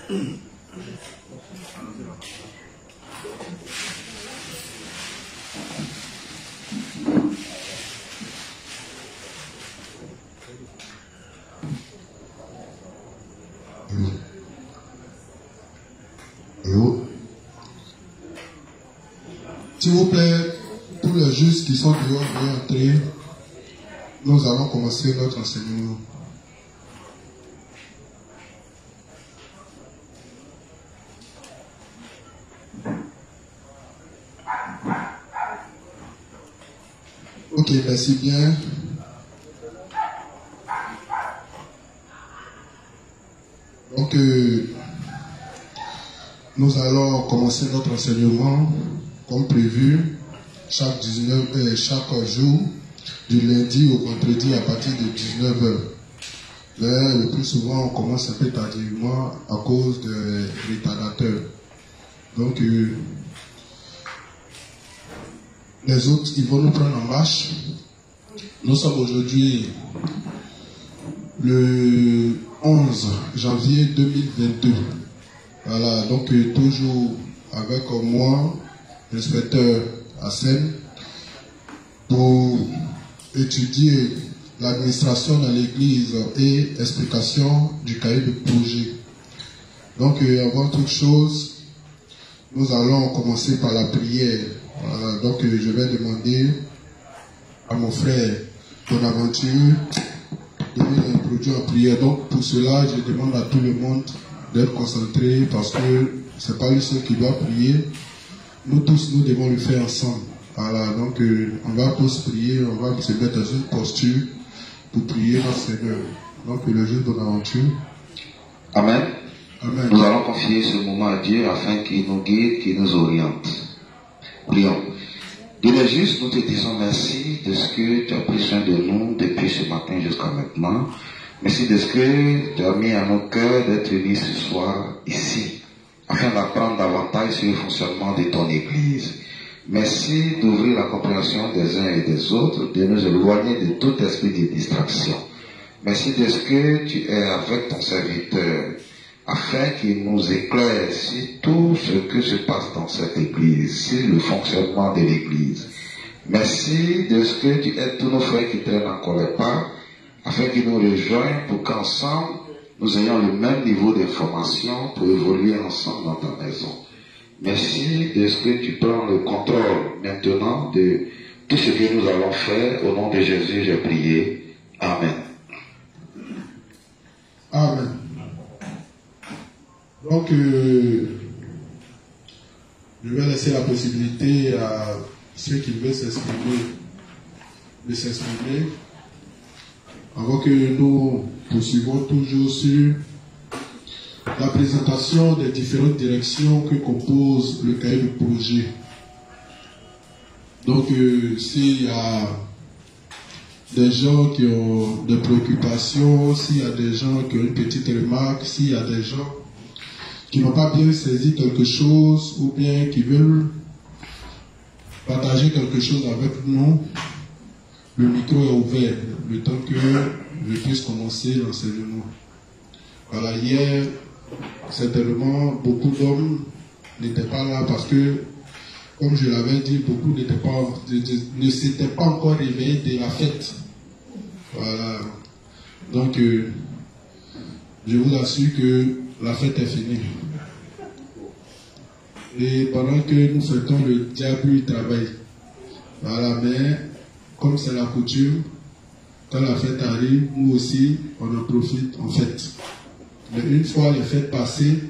S'il vous plaît, tous les justes qui sont dehors, veuillez entrer. Nous allons commencer notre enseignement. Ok, merci bien. Donc, nous allons commencer notre enseignement comme prévu chaque jour, du lundi au vendredi à partir de 19h. Mais le plus souvent, on commence un peu tardivement à cause des retardateurs. Donc, les autres, ils vont nous prendre en marche. Nous sommes aujourd'hui le 11 janvier 2022. Voilà, donc toujours avec moi, l'inspecteur Hassen, pour étudier l'administration dans l'église et explication du cahier de projet. Donc, avant toute chose, nous allons commencer par la prière. Voilà, donc, je vais demander à mon frère Bonaventure de nous introduire en prière. Donc, pour cela, je demande à tout le monde d'être concentré parce que c'est pas lui seul qui doit prier. Nous tous, nous devons le faire ensemble. Voilà, donc on va tous prier, on va se mettre dans une posture pour prier notre Seigneur. Donc le juste Bonaventure. Amen. Amen. Nous allons confier ce moment à Dieu afin qu'il nous guide, qu'il nous oriente. Prions. Dieu est juste, nous te disons merci de ce que tu as pris soin de nous depuis ce matin jusqu'à maintenant. Merci de ce que tu as mis à nos cœurs d'être unis ce soir ici, afin d'apprendre davantage sur le fonctionnement de ton Église. Merci d'ouvrir la compréhension des uns et des autres, de nous éloigner de tout esprit de distraction. Merci de ce que tu es avec ton serviteur, afin qu'il nous éclaire sur tout ce que se passe dans cette Église, sur le fonctionnement de l'Église. Merci de ce que tu aides tous nos frères qui traînent encore les pas, afin qu'ils nous rejoignent pour qu'ensemble, nous ayons le même niveau d'information pour évoluer ensemble dans ta maison. Merci de ce que tu prends le contrôle maintenant de tout ce que nous allons faire. Au nom de Jésus, j'ai prié. Amen. Amen. Donc, je vais laisser la possibilité à ceux qui veulent s'exprimer de s'exprimer. Avant que nous poursuivons toujours sur la présentation des différentes directions que compose le cahier de projet. Donc, s'il y a des gens qui ont des préoccupations, s'il y a des gens qui ont une petite remarque, s'il y a des gens qui n'ont pas bien saisi quelque chose ou bien qui veulent partager quelque chose avec nous, le micro est ouvert, le temps que je puisse commencer l'enseignement. Voilà, hier, certainement, beaucoup d'hommes n'étaient pas là parce que, comme je l'avais dit, beaucoup ne s'étaient pas encore réveillés de la fête. Voilà. Donc, je vous assure que la fête est finie. Et pendant que nous fêtons, le diable il travaille. Voilà, mais comme c'est la coutume, quand la fête arrive, nous aussi, on en profite en fête. Mais une fois les fêtes passées,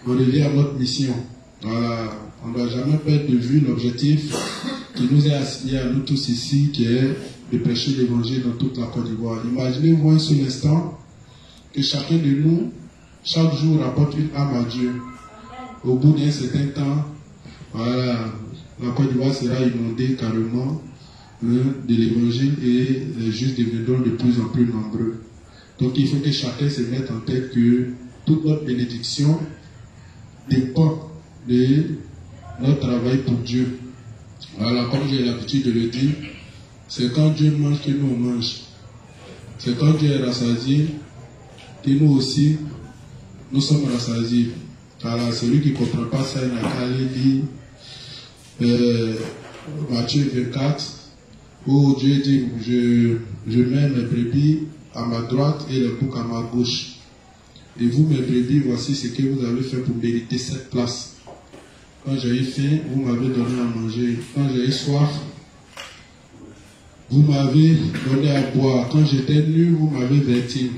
on revient à notre mission. Voilà, on ne doit jamais perdre de vue l'objectif qui nous est assigné à nous tous ici, qui est de prêcher l'évangile dans toute la Côte d'Ivoire. Imaginez-vous un seul instant que chacun de nous, chaque jour, apporte une âme à Dieu. Au bout d'un certain temps, voilà, la Côte d'Ivoire sera inondée carrément de l'évangile et les justes deviendront de plus en plus nombreux. Donc il faut que chacun se mette en tête que toute notre bénédiction dépend de notre travail pour Dieu. Voilà, comme j'ai l'habitude de le dire, c'est quand Dieu mange que nous on mange. C'est quand Dieu est rassasié que nous aussi nous sommes rassasiés. Voilà, celui qui ne comprend pas ça, il n'a qu'à aller lire Matthieu 24, où Dieu dit, je mets mes brebis à ma droite et les boucs à ma gauche. Et vous, mes brebis, voici ce que vous avez fait pour mériter cette place. Quand j'ai eu faim, vous m'avez donné à manger. Quand j'ai eu soif, vous m'avez donné à boire. Quand j'étais nu, vous m'avez vêtu.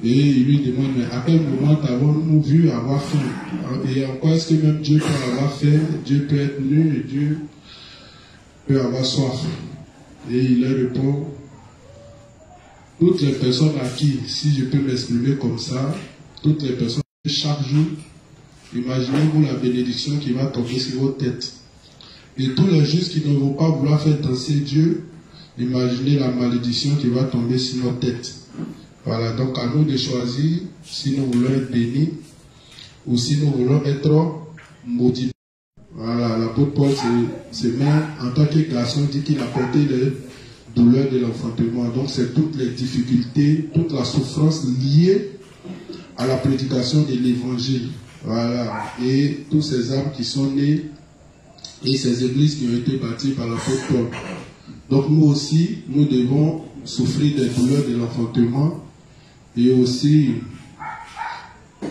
Et il lui demande, mais à quel moment t'avons-nous vu avoir faim? Et en quoi est-ce que même Dieu peut avoir faim? Dieu peut être nu et Dieu peut avoir soif. Et il leur répond, toutes les personnes à qui, si je peux m'exprimer comme ça, toutes les personnes, chaque jour, imaginez-vous la bénédiction qui va tomber sur vos têtes. Et tous les justes qui ne vont pas vouloir faire danser Dieu, imaginez la malédiction qui va tomber sur nos têtes. Voilà, donc à nous de choisir si nous voulons être bénis ou si nous voulons être maudits. Voilà, l'apôtre Paul se met en tant que garçon, dit qu'il a porté les douleurs de l'enfantement. Donc c'est toutes les difficultés, toute la souffrance liée à la prédication de l'évangile. Voilà, et tous ces âmes qui sont nées et ces églises qui ont été bâties par l'apôtre Paul. Donc nous aussi, nous devons souffrir des douleurs de l'enfantement et aussi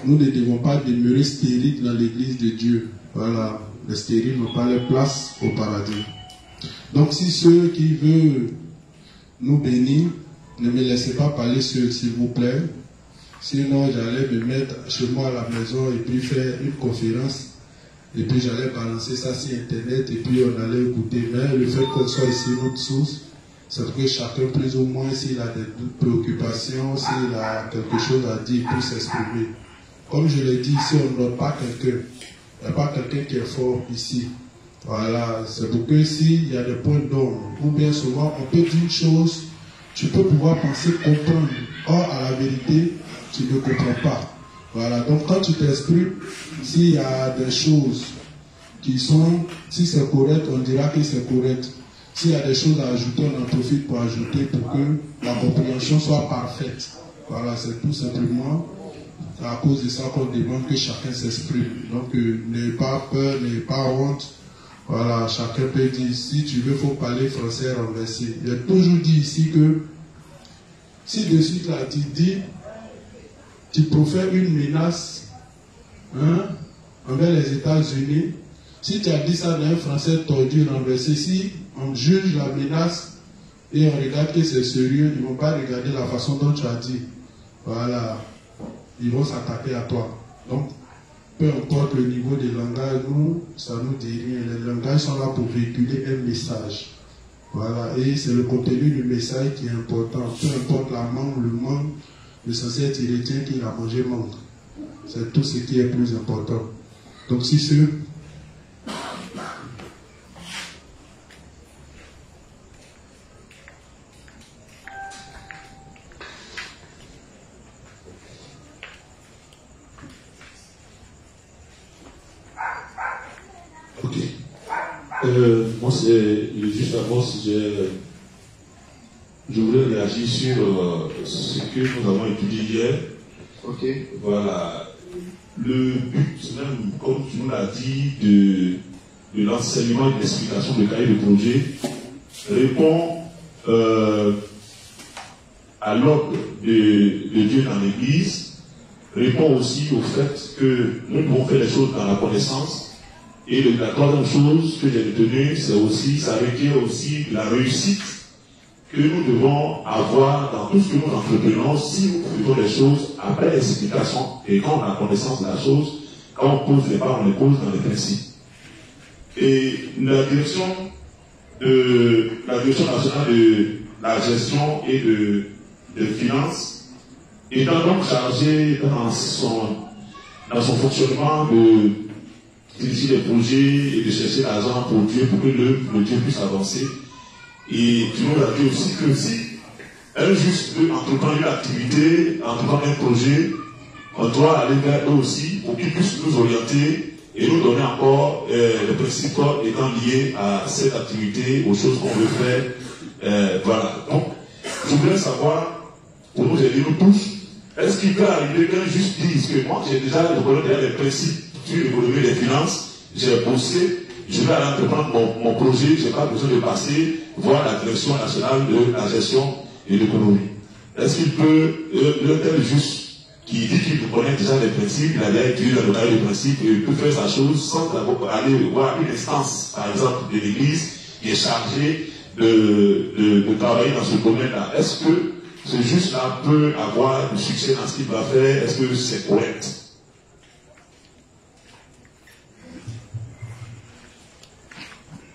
nous ne devons pas demeurer stériles dans l'église de Dieu. Voilà, les stériles n'ont pas leur place au paradis. Donc si ceux qui veulent nous bénir, ne me laissez pas parler seul, s'il vous plaît. Sinon, j'allais me mettre chez moi à la maison et puis faire une conférence. Et puis j'allais balancer ça sur Internet et puis on allait écouter. Mais le fait qu'on soit ici, notre source, c'est que chacun, plus ou moins, s'il a des préoccupations, s'il a quelque chose à dire, puisse s'exprimer. Comme je l'ai dit, ici, on n'a pas quelqu'un. Il n'y a pas quelqu'un qui est fort ici. Voilà, c'est pour que s'il y a des points d'ombre, ou bien souvent, on peut dire une chose, tu peux pouvoir penser comprendre. Or, à la vérité, tu ne comprends pas. Voilà, donc quand tu t'exprimes, s'il y a des choses qui sont, si c'est correct, on dira que c'est correct. S'il y a des choses à ajouter, on en profite pour ajouter pour que la compréhension soit parfaite. Voilà, c'est tout simplement à cause de ça qu'on demande que chacun s'exprime. Donc, n'ayez pas peur, n'ayez pas honte. Voilà, chacun peut dire, si tu veux, il faut parler français renversé. Il a toujours dit ici que, si de suite là, tu dis, tu profères une menace envers les États-Unis, si tu as dit ça dans un français tordu, renversé, si on juge la menace et on regarde que c'est sérieux, ils ne vont pas regarder la façon dont tu as dit. Voilà, ils vont s'attaquer à toi. Donc, peu importe le niveau de langage, nous, ça nous dit rien. Les langages sont là pour véhiculer un message. Voilà, et c'est le contenu du message qui est important. Peu importe la mangue, le mangue, l'essentiel est qu'il retient qu'il a mangé mangue. C'est tout ce qui est plus important. Donc si ce... Ok. Moi, c'est juste avant, je voulais réagir sur ce que nous avons étudié hier. Ok. Voilà. Le but, même comme tu nous l'as dit, de l'enseignement et de l'explication de cahier de projet répond à l'ordre de Dieu dans l'Église, répond aussi au fait que nous devons faire les choses dans la connaissance. Et la troisième chose que j'ai retenue, c'est aussi, ça requiert aussi la réussite que nous devons avoir dans tout ce que nous entreprenons si nous faisons les choses après explication et quand on a connaissance de la chose, quand on pose les pas, on les pose dans les principes. Et la direction nationale de la gestion et de finances étant donc chargée dans son fonctionnement de diriger les projets et de chercher l'argent pour Dieu, pour que le Dieu puisse avancer. Et tu nous as dit aussi que si un juste veut entreprendre une activité, entreprendre un projet, on doit aller vers eux aussi pour qu'ils puissent nous orienter et nous donner encore les principes étant liés à cette activité, aux choses qu'on veut faire. Voilà. Donc, je voudrais savoir, pour nous aider nous tous, Est-ce qu'il peut arriver qu'un juste dise que moi, j'ai déjà les principes sur l'économie et les finances, j'ai bossé, je vais entreprendre mon projet, je n'ai pas besoin de passer voir la direction nationale de la gestion et de l'économie. Est-ce qu'il peut, le tel juste qui dit qu'il connaît déjà les principes, il a déjà étudié dans le cadre des principes, et il peut faire sa chose sans aller voir une instance, par exemple, de l'Église, qui est chargée de travailler dans ce domaine-là. Est-ce que ce juste-là peut avoir du succès dans ce qu'il va faire? Est-ce que c'est correct?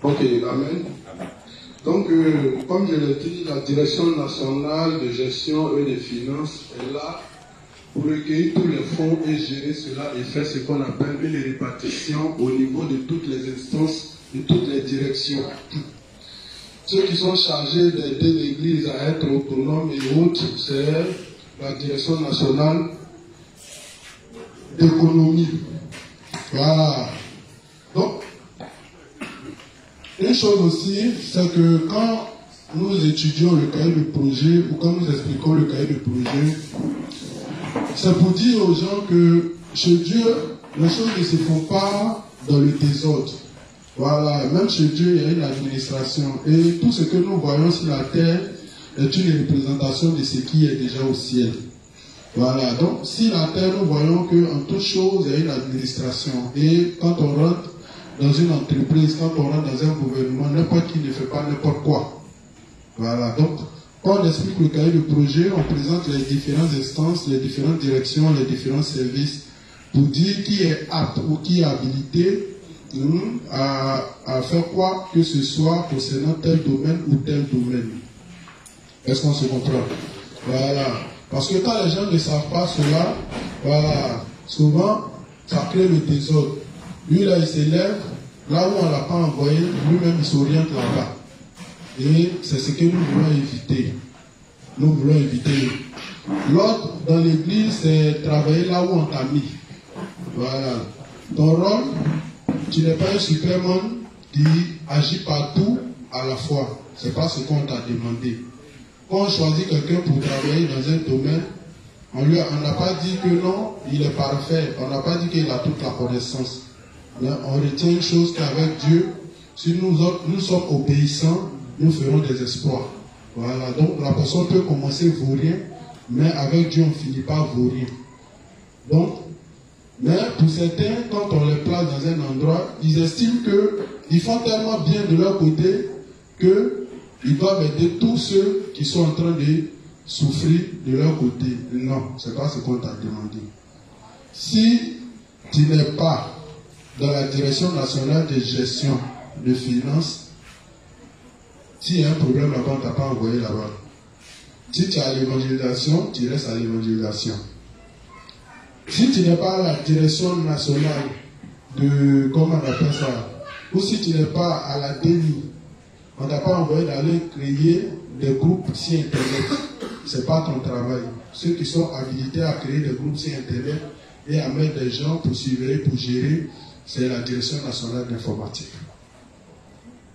Ok, amen. Donc, comme je l'ai dit, la Direction nationale de gestion et des finances est là pour recueillir tous les fonds et gérer cela et faire ce qu'on appelle une répartition au niveau de toutes les instances, de toutes les directions. Ceux qui sont chargés d'aider l'Église à être autonome et autres, c'est la Direction nationale d'économie. Voilà. Donc, une chose aussi, c'est que quand nous étudions le cahier de projet ou quand nous expliquons le cahier de projet, c'est pour dire aux gens que chez Dieu, les choses ne se font pas dans le désordre. Voilà, même chez Dieu, il y a une administration. Et tout ce que nous voyons sur la terre est une représentation de ce qui est déjà au ciel. Voilà, donc si la terre, nous voyons qu'en toute chose, il y a une administration. Et quand on rentre dans une entreprise, quand on rentre dans un gouvernement, n'importe qui ne fait pas n'importe quoi. Voilà, donc quand on explique le cahier de projet, on présente les différentes instances, les différentes directions, les différents services, pour dire qui est apte ou qui est habilité à faire quoi que ce soit concernant tel domaine ou tel domaine. Est-ce qu'on se comprend? Voilà. Parce que quand les gens ne savent pas cela, voilà, souvent, ça crée le désordre. Lui, là, il s'élève, là où on ne l'a pas envoyé, lui-même, il s'oriente là-bas. Et c'est ce que nous voulons éviter. Nous voulons éviter. L'autre, dans l'église, c'est travailler là où on t'a mis. Voilà. Ton rôle, tu n'es pas un superman qui agit partout à la fois. Ce n'est pas ce qu'on t'a demandé. Quand on choisit quelqu'un pour travailler dans un domaine, on n'a pas dit que non, il est parfait. On n'a pas dit qu'il a toute la connaissance. Mais on retient une chose qu'avec Dieu, si nous sommes obéissants, nous ferons des exploits. Voilà. Donc la personne peut commencer vaurien, mais avec Dieu, on ne finit pas vaurien. Donc, mais pour certains, quand on les place dans un endroit, ils estiment qu'ils font tellement bien de leur côté qu'ils doivent aider tous ceux qui sont en train de souffrir de leur côté. Non, ce n'est pas ce qu'on t'a demandé. Si tu n'es pas dans la direction nationale de gestion de finances, s'il y a un problème là-bas, on ne t'a pas envoyé là-bas. Si tu es à l'évangélisation, tu restes à l'évangélisation. Si tu n'es pas à la direction nationale de, comment on appelle ça, ou si tu n'es pas à la DENI, on ne t'a pas envoyé d'aller créer des groupes sur Internet. Ce n'est pas ton travail. Ceux qui sont habilités à créer des groupes sur Internet et à mettre des gens pour surveiller, pour gérer, c'est la direction nationale d'informatique.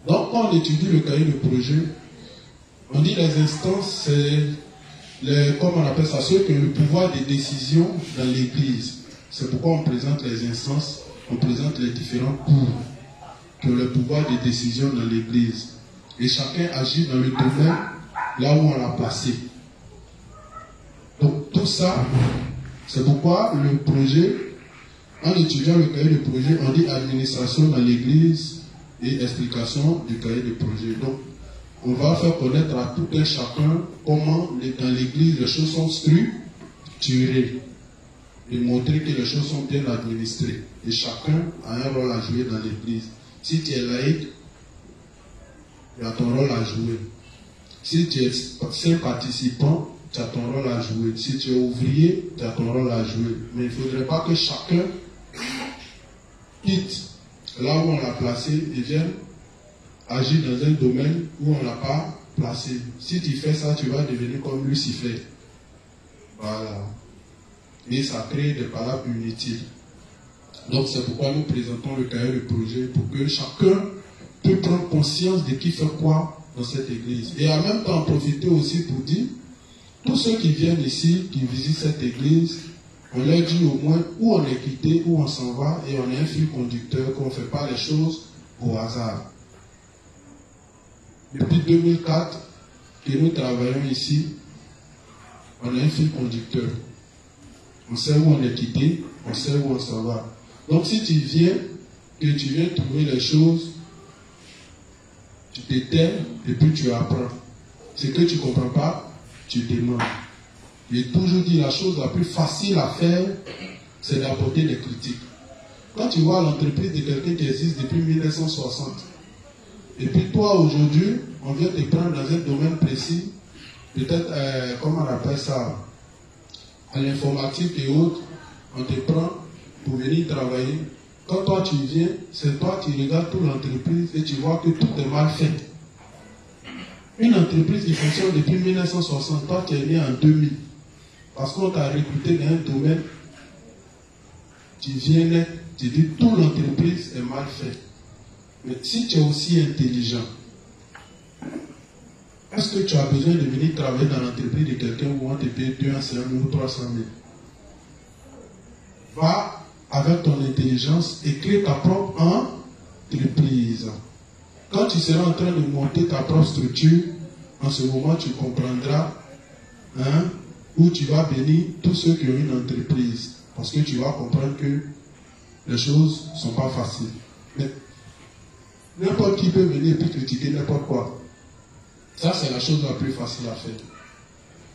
Donc, quand on étudie le cahier de projet, on dit les instances, c'est comment on appelle ça, ceux qui ont le pouvoir de décision dans l'Église. C'est pourquoi on présente les instances, on présente les différents cours qui ont le pouvoir de décision dans l'Église. Et chacun agit dans le domaine là où on l'a placé. Donc tout ça, c'est pourquoi le projet, en étudiant le cahier de projet, on dit administration dans l'Église et explication du cahier de projet. Donc on va faire connaître à tout un chacun comment dans l'Église les choses sont structurées et montrer que les choses sont bien administrées. Et chacun a un rôle à jouer dans l'Église. Si tu es laïque, tu as ton rôle à jouer. Si tu es saint participant, tu as ton rôle à jouer. Si tu es ouvrier, tu as ton rôle à jouer. Mais il ne faudrait pas que chacun quitte là où on l'a placé et vienne agir dans un domaine où on ne l'a pas placé. Si tu fais ça, tu vas devenir comme Lucifer. Voilà. Et ça crée des paroles inutiles. Donc c'est pourquoi nous présentons le cahier de projet pour que chacun peut prendre conscience de qui fait quoi dans cette église. Et en même temps profiter aussi pour dire, tous ceux qui viennent ici, qui visitent cette église, on leur dit au moins où on est quitté, où on s'en va, et on a un fil conducteur, qu'on ne fait pas les choses au hasard. Depuis 2004 que nous travaillons ici, on a un fil conducteur. On sait où on est quitté, on sait où on s'en va. Donc si tu viens, que tu viens trouver les choses, tu te tais et puis tu apprends. Ce que tu ne comprends pas, tu demandes. J'ai toujours dit la chose la plus facile à faire, c'est d'apporter des critiques. Quand tu vois l'entreprise de quelqu'un qui existe depuis 1960, et puis toi aujourd'hui, on vient te prendre dans un domaine précis, peut-être, comment on appelle ça, à l'informatique et autres, on te prend pour venir travailler. Quand toi tu viens, c'est toi qui regardes toute l'entreprise et tu vois que tout est mal fait. Une entreprise qui fonctionne depuis 1960, toi tu es né en 2000, parce qu'on t'a recruté dans un domaine, tu viens net, tu dis toute l'entreprise est mal faite. Mais si tu es aussi intelligent, est-ce que tu as besoin de venir travailler dans l'entreprise de quelqu'un où on te paye 200 000 ou 300 000? Va avec ton intelligence et crée ta propre entreprise. Quand tu seras en train de monter ta propre structure, en ce moment tu comprendras où tu vas bénir tous ceux qui ont une entreprise. Parce que tu vas comprendre que les choses ne sont pas faciles. Mais n'importe qui peut venir et puis critiquer n'importe quoi. Ça, c'est la chose la plus facile à faire.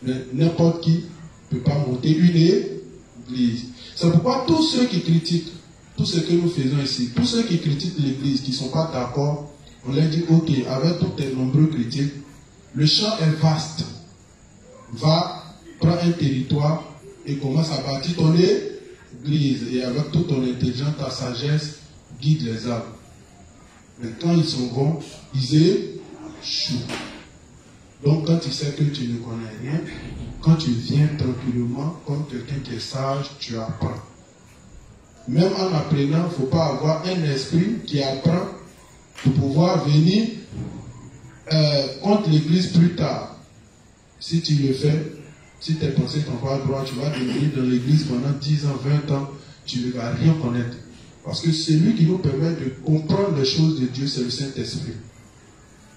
Mais n'importe qui ne peut pas monter une église. C'est pourquoi tous ceux qui critiquent tout ce que nous faisons ici, tous ceux qui critiquent l'église, qui ne sont pas d'accord, on leur dit, ok, avec tous tes nombreux critiques, le champ est vaste. Va, prends un territoire et commence à bâtir ton église. Et avec toute ton intelligence, ta sagesse, guide les arbres. Mais quand ils sont bons, ils échouent. Donc quand tu sais que tu ne connais rien, quand tu viens tranquillement, comme quelqu'un qui est sage, tu apprends. Même en apprenant, il ne faut pas avoir un esprit qui apprend pour pouvoir venir contre l'église plus tard. Si tu le fais, si tes pensées t'ont pas droit, tu vas devenir dans l'église pendant 10 ans, 20 ans, tu ne vas rien connaître. Parce que celui qui nous permet de comprendre les choses de Dieu, c'est le Saint-Esprit.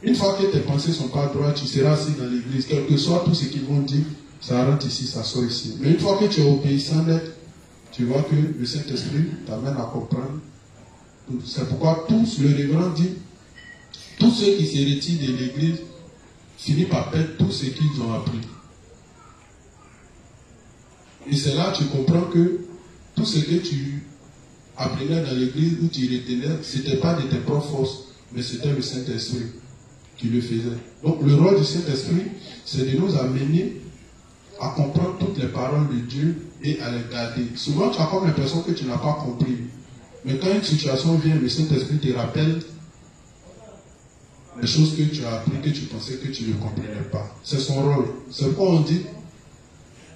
Une fois que tes pensées ne sont pas droites, tu seras assis dans l'église. Quel que soit tout ce qu'ils vont dire, ça rentre ici, ça sort ici. Mais une fois que tu es obéissant net, tu vois que le Saint-Esprit t'amène à comprendre. C'est pourquoi tous, le révérend dit, tous ceux qui se retirent de l'église finissent par perdre tout ce qu'ils ont appris. Et c'est là que tu comprends que tout ce que tu apprenais dans l'église où tu retenais, ce n'était pas de tes propres forces, mais c'était le Saint-Esprit qui le faisait. Donc le rôle du Saint-Esprit, c'est de nous amener à comprendre toutes les paroles de Dieu et à les garder. Souvent, tu as comme l'impression que tu n'as pas compris. Mais quand une situation vient, le Saint-Esprit te rappelle les choses que tu as appris, que tu pensais que tu ne comprenais pas. C'est son rôle. C'est pourquoi on dit,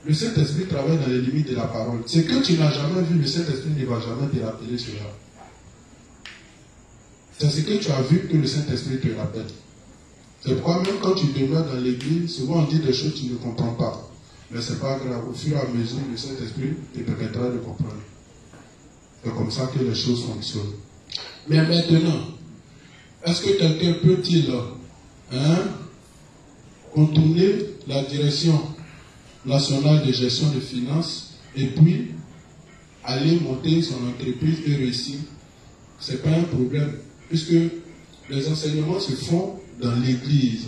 le Saint-Esprit travaille dans les limites de la parole. Ce que tu n'as jamais vu, le Saint-Esprit ne va jamais te rappeler cela. C'est ce que tu as vu que le Saint-Esprit te rappelle. C'est pourquoi même quand tu demeures dans l'église, souvent on dit des choses que tu ne comprends pas. Mais ce n'est pas grave. Au fur et à mesure, le Saint-Esprit te permettra de comprendre. C'est comme ça que les choses fonctionnent. Mais maintenant, est-ce que quelqu'un peut-il contourner la direction nationale de gestion de finances et puis aller monter son entreprise et réussir? Ce n'est pas un problème, puisque les enseignements se font dans l'église.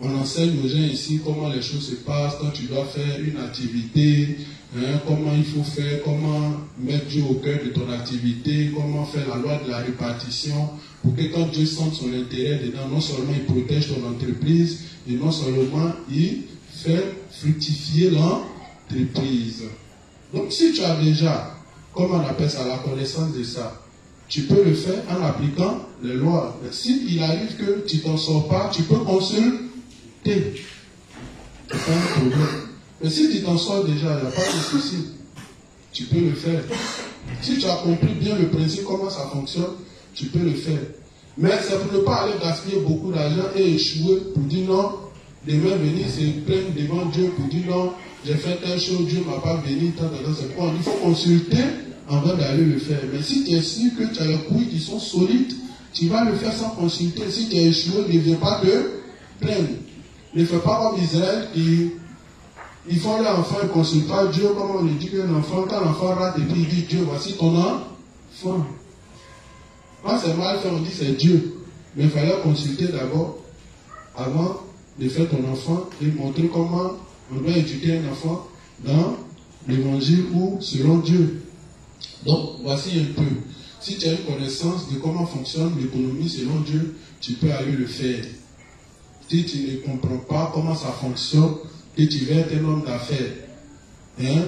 On enseigne aux gens ici comment les choses se passent, quand tu dois faire une activité, comment il faut faire, comment mettre Dieu au cœur de ton activité, comment faire la loi de la répartition, pour que quand Dieu sente son intérêt dedans, non seulement il protège ton entreprise, et non seulement il fait fructifier l'entreprise. Donc si tu as déjà, comment on appelle ça, la connaissance de ça, tu peux le faire en appliquant les lois. S'il arrive que tu ne t'en sors pas, tu peux consulter. C'est pas un problème. Mais si tu t'en sors déjà, il n'y a pas de souci. Tu peux le faire. Si tu as compris bien le principe, comment ça fonctionne, tu peux le faire. Mais c'est pour ne pas aller gaspiller beaucoup d'argent et échouer pour dire non, demain venir se plaindre devant Dieu pour dire non, j'ai fait telle chose, Dieu ne m'a pas béni, il faut consulter avant d'aller le faire. Mais si tu es sûr que tu as les couilles qui sont solides, tu vas le faire sans consulter. Si tu es échoué, ne viens pas te plaindre. Ne fais pas comme Israël qui ils font leur enfant, ils ne consultent pas Dieu, comme on lui dit qu'un enfant, quand l'enfant rate et puis il dit Dieu, voici ton enfant. Quand c'est mal fait, on dit c'est Dieu. Mais il fallait consulter d'abord avant de faire ton enfant et montrer comment on doit éduquer un enfant dans l'évangile ou selon Dieu. Donc, voici un peu. Si tu as une connaissance de comment fonctionne l'économie selon Dieu, tu peux aller le faire. Si tu ne comprends pas comment ça fonctionne, et tu veux être un homme d'affaires, hein,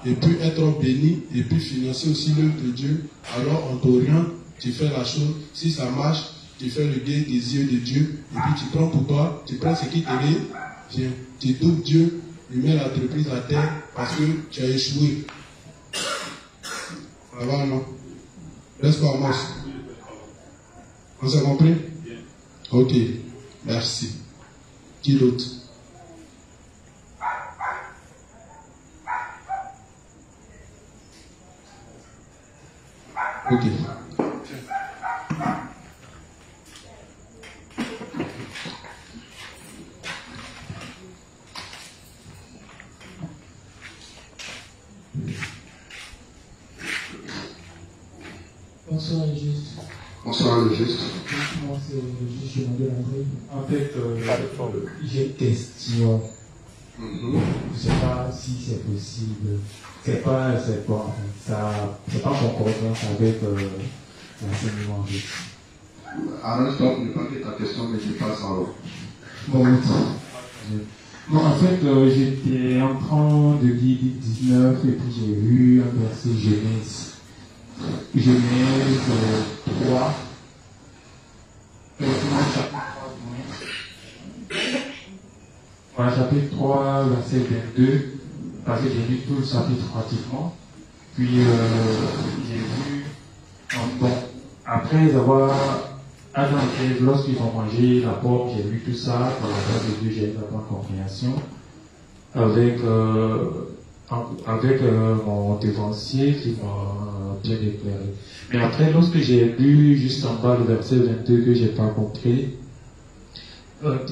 et puis être béni, et puis financer aussi l'œuvre de Dieu, alors on t'oriente, tu fais la chose. Si ça marche, tu fais le bien des yeux de Dieu, et puis tu prends pour toi, tu prends ce qui te vient, tu doubles Dieu, il met l'entreprise à terre parce que tu as échoué. Ça va, non? Reste pas moi. On s'est compris? Ok, merci. Qui d'autre? Ok. Bonsoir le juste. Bonsoir le juste. Moi c'est le juste de l'André. En fait, j'ai une question. Je ne sais pas si c'est possible. C'est pas concordance avec l'enseignement en fait. Alors, stop, ne pas que ta question, mais je passe en haut. Bon, en fait, j'étais en train de lire 19 et puis j'ai vu un verset Genèse. Genèse 3. Voilà, chapitre 3, verset 22. Parce que j'ai lu tout le chapitre pratiquement. Puis j'ai vu, bon, après avoir Adam et Ève, lorsqu'ils ont mangé la pomme, j'ai lu tout ça, dans la base de Dieu, j'ai eu la bonne compréhension. Avec mon dévancier qui m'a bien éclairé. Mais après, lorsque j'ai lu juste en bas le verset 22 que j'ai pas compris,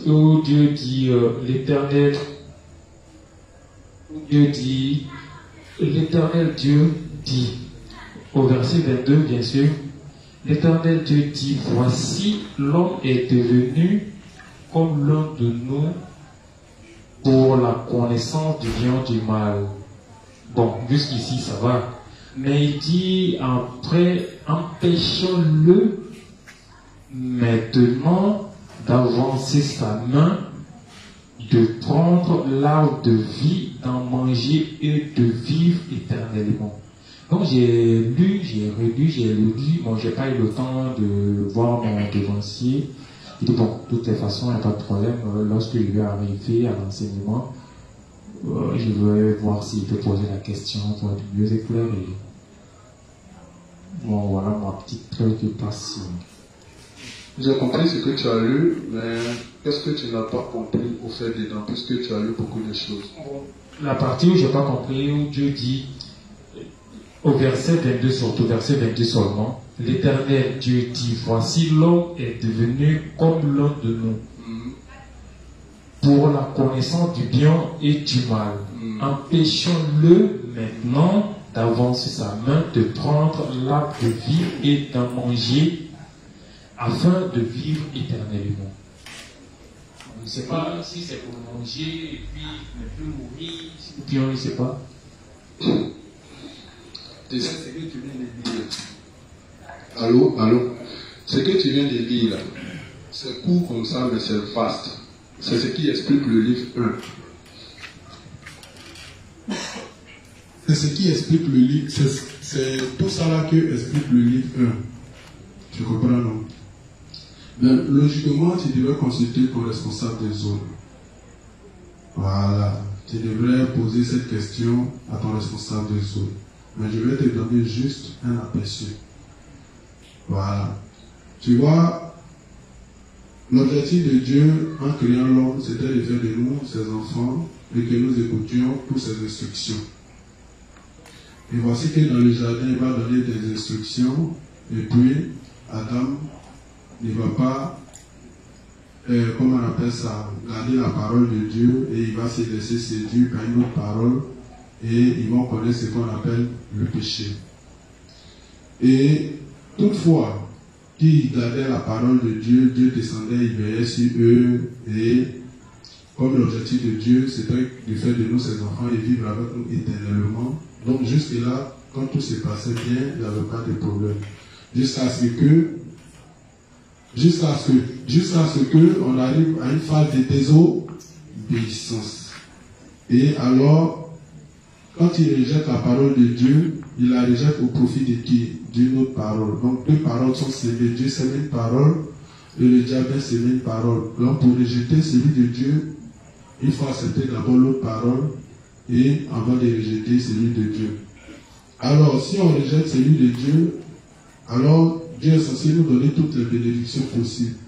où Dieu dit l'Éternel Dieu dit, au verset 22 bien sûr, l'Éternel Dieu dit, voici l'homme est devenu comme l'un de nous pour la connaissance du bien et du mal. Bon, jusqu'ici ça va. Mais il dit après, empêchons-le maintenant d'avancer sa main, de prendre l'arbre de vie, d'en manger et de vivre éternellement. Donc j'ai lu, j'ai relu, j'ai lu, bon j'ai pas eu le temps de voir mon devancier. Il dit bon, de toutes les façons, il n'y a pas de problème, lorsque je vais arriver à l'enseignement, je vais voir s'il peut poser la question pour être mieux éclairé. Bon voilà ma petite préoccupation. J'ai compris ce que tu as lu, mais qu'est-ce que tu n'as pas compris au fait dedans, puisque tu as lu beaucoup de choses? La partie où je n'ai pas compris, où Dieu dit, au verset 22 surtout, verset 22 seulement, l'Éternel Dieu dit, voici l'homme est devenu comme l'un de nous, pour la connaissance du bien et du mal. Empêchons-le maintenant d'avancer sa main, de prendre l'arbre de vie et d'en manger, afin de vivre éternellement. On ne sait pas si c'est pour manger et puis ne plus mourir, ou bien on ne sait pas. Tu sais ce que tu viens de lire. Allô? Ce que tu viens de lire là, c'est court comme ça, mais c'est vaste. C'est ce qui explique le livre 1. C'est ce qui explique le livre, c'est tout ça là que explique le livre 1. Tu comprends, non? Mais logiquement, tu devrais consulter ton responsable de zone. Voilà. Tu devrais poser cette question à ton responsable de zone. Mais je vais te donner juste un aperçu. Voilà. Tu vois, L'objectif de Dieu en créant l'homme, c'était de faire de nous ses enfants et que nous écoutions toutes ses instructions. Et voici que dans le jardin, il va donner des instructions et puis Adam ne va pas, comment on appelle ça, garder la parole de Dieu et il va se laisser séduire par une autre parole et ils vont connaître ce qu'on appelle le péché. Et toutefois, qui gardait la parole de Dieu, Dieu descendait, il veillait sur eux et comme l'objectif de Dieu, c'était de faire de nous ses enfants et vivre avec nous éternellement. Donc jusque-là, quand tout se passait bien, il n'y avait pas de problème. Jusqu'à ce que on arrive à une phase de désobéissance. Et alors, quand il rejette la parole de Dieu, il la rejette au profit de qui? D'une autre parole. Donc deux paroles sont sémées. Dieu sème une parole et le diable sème une parole. Donc pour rejeter celui de Dieu, il faut accepter d'abord l'autre parole et avant de rejeter celui de Dieu. Alors si on rejette celui de Dieu, alors Dieu est censé nous donner toutes les bénédictions possibles.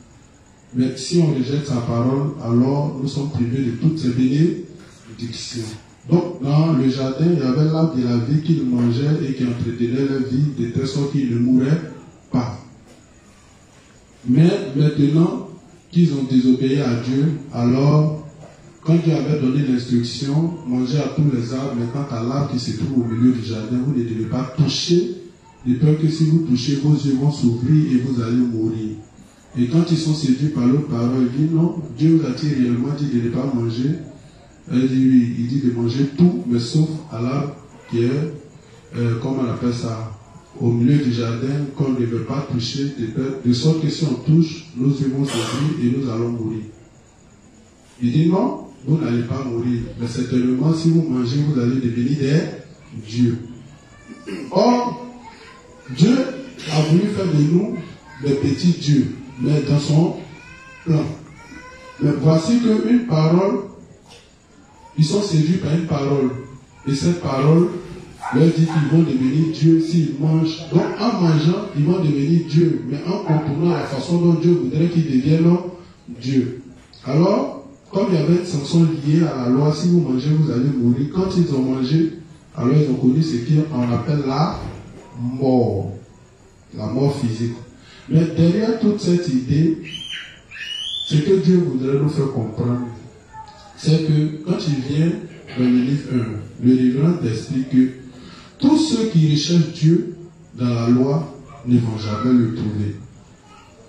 Mais si on rejette sa parole, alors nous sommes privés de toutes ces bénédictions. Donc, dans le jardin, il y avait l'arbre de la vie qu'ils mangeaient et qui entretenait leur vie de telle sorte qu'ils ne mouraient pas. Mais maintenant qu'ils ont désobéi à Dieu, alors, quand Dieu avait donné l'instruction, mangez à tous les arbres, mais quant à l'arbre qui se trouve au milieu du jardin, vous ne devez pas toucher, de peur que si vous touchez, vos yeux vont s'ouvrir et vous allez mourir. Et quand ils sont séduits par l'autre parole, ils disent non, Dieu vous a-t-il réellement dit de ne pas manger? Elle dit oui, il dit de manger tout, mais sauf à l'arbre qui est, comment on appelle ça, au milieu du jardin, qu'on ne veut pas toucher, de sorte que si on touche, nos yeux vont s'ouvrir et nous allons mourir. Il dit non, vous n'allez pas mourir, mais certainement si vous mangez, vous allez devenir des dieux. Or, Dieu a voulu faire de nous des petits dieux, mais dans son plan. Mais voici qu'une parole, ils sont séduits par une parole. Et cette parole leur dit qu'ils vont devenir Dieu s'ils mangent. Donc en mangeant, ils vont devenir Dieu. Mais en contournant la façon dont Dieu voudrait qu'ils deviennent Dieu. Alors, comme il y avait une sanction liée à la loi, si vous mangez, vous allez mourir. Quand ils ont mangé, alors ils ont connu ce qu'on appelle la mort. La mort physique. Mais derrière toute cette idée, ce que Dieu voudrait nous faire comprendre, c'est que quand il vient dans le livre 1, le livre t'explique que tous ceux qui recherchent Dieu dans la loi ne vont jamais le trouver.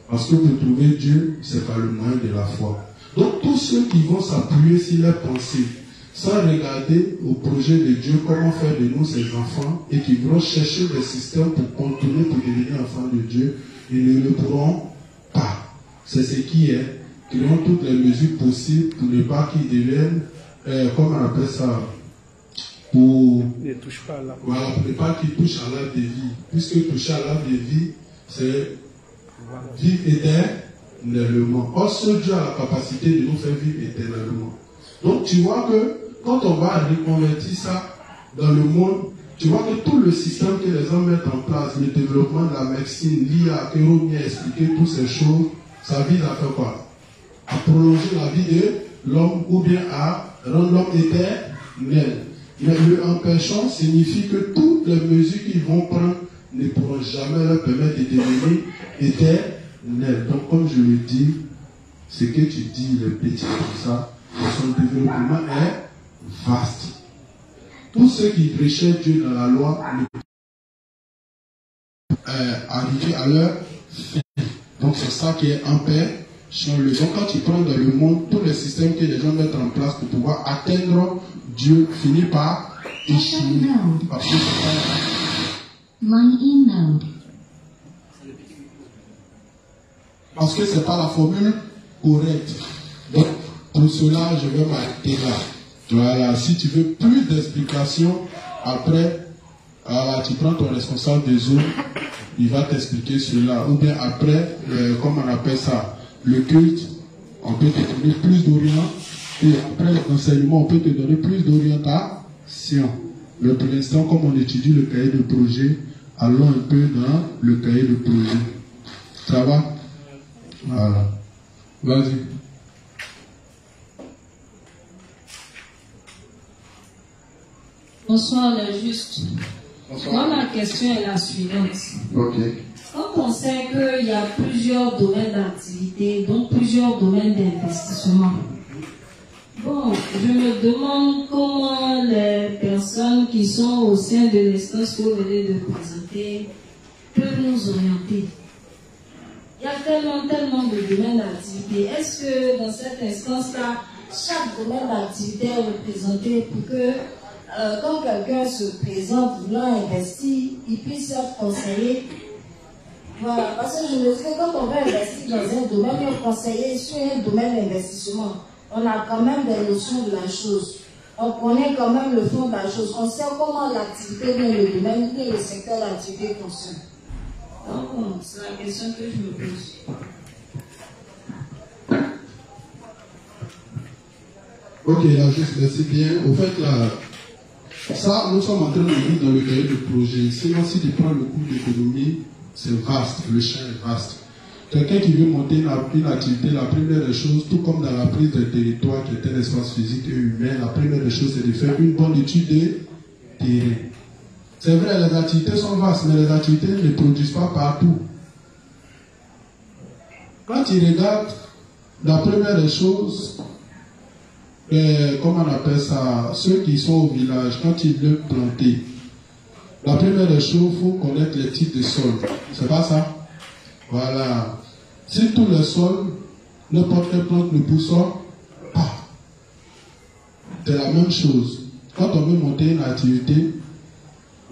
Parce que pour trouver Dieu, c'est par le moyen de la foi. Donc tous ceux qui vont s'appuyer sur leurs pensées, sans regarder au projet de Dieu, comment faire de nous ses enfants, et qui vont chercher des systèmes pour contourner, pour devenir enfants de Dieu, ils ne le pourront pas. C'est ce qui est. Créons toutes les mesures possibles pour ne pas qu'ils deviennent, comment on appelle ça, pour ne pas qu'ils touchent à l'arbre de vie. Puisque toucher à l'arbre de vie, c'est vivre éternellement. Or, ce Dieu a la capacité de nous faire vivre éternellement. Donc, tu vois que quand on va reconvertir ça dans le monde, tu vois que tout le système que les hommes mettent en place, le développement de la médecine, l'IA, que Romy a expliqué, toutes ces choses, ça vise à faire quoi? À prolonger la vie de l'homme ou bien à rendre l'homme éternel. Mais le empêchant signifie que toutes les mesures qu'ils vont prendre ne pourront jamais leur permettre de devenir éternel. Donc comme je le dis, ce que tu dis, les petits comme ça, son développement est vaste. Tous ceux qui recherchent Dieu dans la loi ne peuvent arriver à leur fin. Donc c'est ça qui est en paix. Donc quand tu prends dans le monde tous les systèmes que les gens mettent en place pour pouvoir atteindre Dieu, finit par échouer. Parce que c'est pas la formule correcte. Donc pour cela, je vais m'arrêter là. Voilà, si tu veux plus d'explications, après, voilà, tu prends ton responsable des eaux, il va t'expliquer cela. Ou bien après, comment on appelle ça? Le culte, on peut te donner plus d'orientation. Et après l'enseignement, on peut te donner plus d'orientation. Mais pour l'instant, comme on étudie le cahier de projet, allons un peu dans le cahier de projet. Ça va? Voilà. Vas-y. Bonsoir, le juste. Moi, ma question est la suivante. Ok. Quand on sait qu'il y a plusieurs domaines d'activité, donc plusieurs domaines d'investissement, bon, je me demande comment les personnes qui sont au sein de l'instance que vous venez de présenter peuvent nous orienter. Il y a tellement de domaines d'activité. Est-ce que dans cette instance-là, chaque domaine d'activité est représenté pour que quand quelqu'un se présente voulant investir, il puisse être conseillé? Voilà, parce que je me dis que quand on veut investir dans un domaine, on est conseillé sur un domaine d'investissement. On a quand même des notions de la chose. On connaît quand même le fond de la chose. On sait comment l'activité, le domaine, le secteur d'activité fonctionne. Donc, c'est la question que je me pose. Ok, là, juste, merci bien. Au fait, là, ça, nous sommes en train de dire dans le cahier de projet. Sinon, si tu prends le cours d'économie, c'est vaste, le champ est vaste. Quelqu'un qui veut monter une activité, la première des choses, tout comme dans la prise de territoire qui est un espace physique et humain, la première des choses, c'est de faire une bonne étude des terrains. C'est vrai, les activités sont vastes, mais les activités ne produisent pas partout. Quand tu regardes, la première des choses, comment on appelle ça, ceux qui sont au village, quand ils veulent planter, la première des choses, il faut connaître les types de sols. C'est pas ça? Voilà. Si tous les sols, n'importe quelle plante ne pousse pas, c'est la même chose. Quand on veut monter une activité,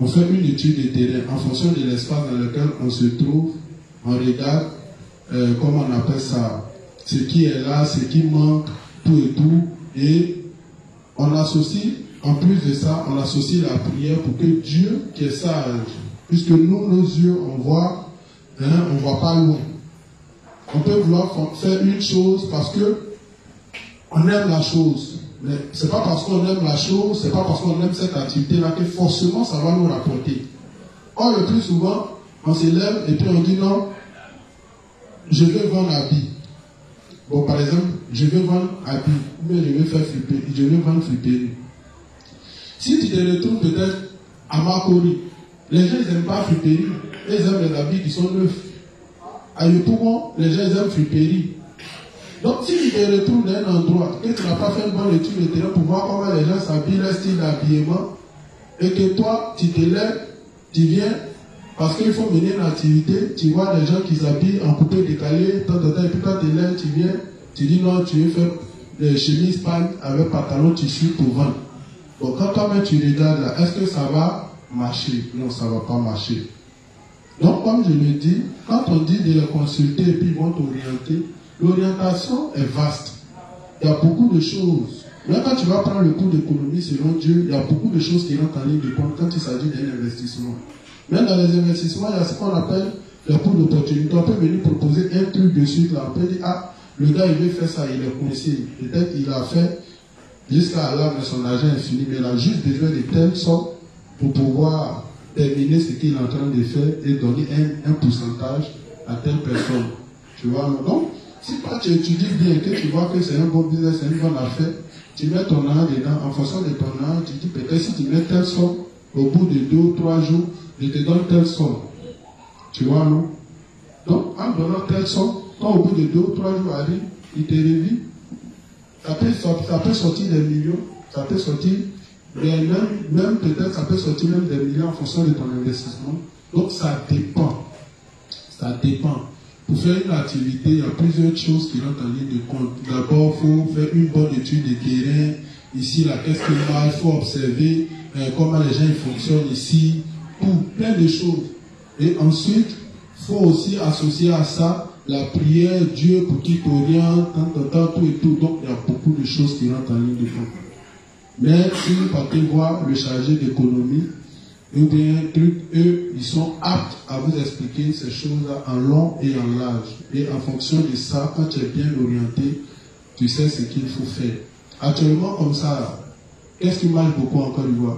on fait une étude de terrain en fonction de l'espace dans lequel on se trouve. On regarde, comment on appelle ça, ce qui est là, ce qui manque, tout et tout. Et on associe, en plus de ça, on associe la prière pour que Dieu, qui est sage, puisque nous, nos yeux, on voit pas loin. On peut vouloir faire une chose parce que on aime la chose. Mais c'est pas parce qu'on aime la chose, c'est pas parce qu'on aime cette activité-là que forcément ça va nous rapporter. Or, le plus souvent, on s'élève et puis on dit non, je veux vendre habit. Bon, par exemple, je veux vendre habit, mais je veux faire flipper, je veux vendre flipper. Si tu te retrouves peut-être à Makori, les gens n'aiment pas flipperie, ils aiment les habits qui sont neufs. À Yopougon, les gens aiment flipperie. Donc, si tu te retrouves dans un endroit et tu n'as pas fait une bonne étude de terrain pour voir comment les gens s'habillent, leur style d'habillement, et que toi, tu te lèves, tu viens, parce qu'il faut mener une activité, tu vois les gens qui s'habillent en coupé décalé, et puis toi, tu te lèves, tu viens, tu dis non, tu veux faire des chemises pannes avec pantalon tissu pour vendre. Bon, quand même tu regardes là, est-ce que ça va marcher? Non, ça ne va pas marcher. Donc, comme je le dis, quand on dit de les consulter et puis ils vont t'orienter, l'orientation est vaste. Il y a beaucoup de choses. Là, quand tu vas prendre le cours d'économie selon Dieu, il y a beaucoup de choses qui rentrent en ligne de compte quand il s'agit d'un investissement. Même dans les investissements, il y a ce qu'on appelle le coût d'opportunité. On peut venir proposer un truc de suite là. On peut dire, ah, le gars il veut faire ça, il est coincé. Peut-être il a fait jusqu'à là, mais son argent est fini, mais il a juste besoin de telle sorte pour pouvoir terminer ce qu'il est en train de faire et donner un pourcentage à telle personne. Tu vois, donc, si toi tu étudies bien, que tu vois que c'est un bon business, c'est une bonne affaire, tu mets ton argent dedans, en fonction de ton argent, tu dis peut-être si tu mets telle somme, au bout de 2 ou 3 jours, je te donne telle somme. Tu vois, non? Donc, en donnant telle somme, quand au bout de 2 ou 3 jours arrive, il te revit. Ça peut sortir des millions, ça peut sortir, même peut-être, ça peut sortir même des millions en fonction de ton investissement. Donc, ça dépend. Ça dépend. Pour faire une activité, il y a plusieurs choses qui rentrent en ligne de compte. D'abord, il faut faire une bonne étude de terrain. Ici, là, qu'est-ce qu'il y a? Il faut observer comment les gens fonctionnent ici. Pour plein de choses. Et ensuite, il faut aussi associer à ça la prière, Dieu pour qu'il t'oriente, tout et tout. Donc, il y a beaucoup de choses qui rentrent en ligne de compte. Mais si vous partez voir le chargé d'économie, ou bien eux, ils sont aptes à vous expliquer ces choses-là en long et en large. Et en fonction de ça, quand tu es bien orienté, tu sais ce qu'il faut faire. Actuellement, comme ça, qu'est-ce qui marche beaucoup en Côte d'Ivoire?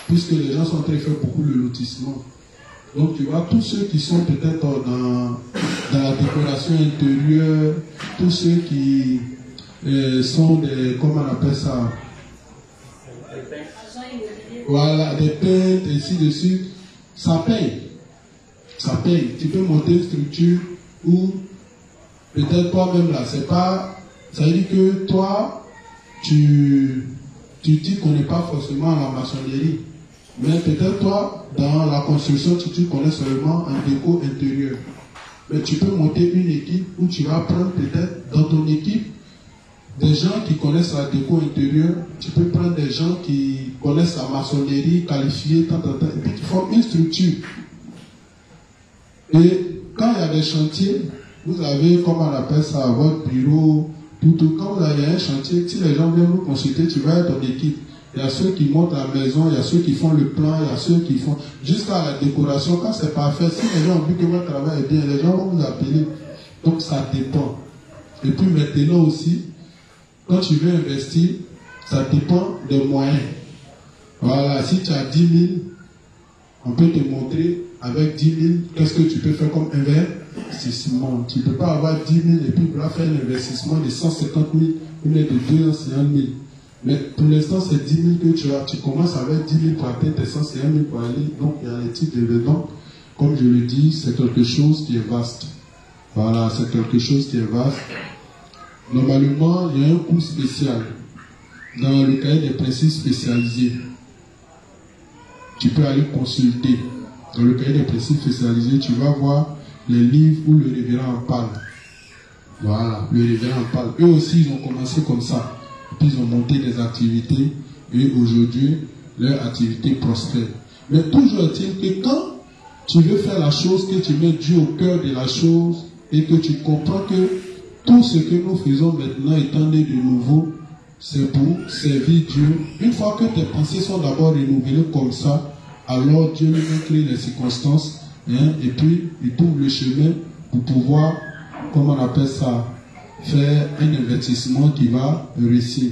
Puisque les gens sont en train de faire beaucoup de lotissement. Donc tu vois, tous ceux qui sont peut-être dans la décoration intérieure, tous ceux qui sont des, comment on appelle ça? Voilà, des peintres, et ainsi de suite, ça paye. Ça paye. Tu peux monter une structure où peut-être toi-même là, c'est pas, ça veut dire que toi, tu dis qu'on n'est pas forcément à la maçonnerie. Mais peut-être toi, dans la construction, tu connais seulement un déco intérieur. Mais tu peux monter une équipe où tu vas prendre peut-être dans ton équipe des gens qui connaissent la déco intérieure. Tu peux prendre des gens qui connaissent la maçonnerie, qualifiés, et puis tu formes une structure. Et quand il y a des chantiers, vous avez, comment on appelle ça, votre bureau, tout. Quand vous avez un chantier, si les gens viennent vous consulter, tu vas être en équipe. Il y a ceux qui montent la maison, il y a ceux qui font le plan, il y a ceux qui font jusqu'à la décoration. Quand c'est parfait, si les gens ont vu que votre travail est bien, les gens vont vous appeler. Donc ça dépend. Et puis maintenant aussi, quand tu veux investir, ça dépend des moyens. Voilà, si tu as 10 000, on peut te montrer avec 10 000, qu'est-ce que tu peux faire comme investissement. Tu ne peux pas avoir 10 000 et puis faire un investissement de 150 000 ou de 250 000. Mais pour l'instant, c'est 10 000 que tu as. Tu commences avec 10 000 pour atteindre tes 150 000 pour aller. Donc, il y a les types d'événements. Comme je le dis, c'est quelque chose qui est vaste. Voilà, c'est quelque chose qui est vaste. Normalement, il y a un cours spécial dans le cahier des principes spécialisés. Tu peux aller consulter. Dans le cahier des principes spécialisés, tu vas voir les livres où le révérend en parle. Voilà, le révérend en parle. Eux aussi, ils ont commencé comme ça. Puis ils ont monté des activités et aujourd'hui, leur activité prospère. Mais toujours est-il que quand tu veux faire la chose, que tu mets Dieu au cœur de la chose et que tu comprends que tout ce que nous faisons maintenant étant né de nouveau, c'est pour servir Dieu. Une fois que tes pensées sont d'abord renouvelées comme ça, alors Dieu lui crée les circonstances et puis il trouve le chemin pour pouvoir, comment on appelle ça, faire un investissement qui va réussir.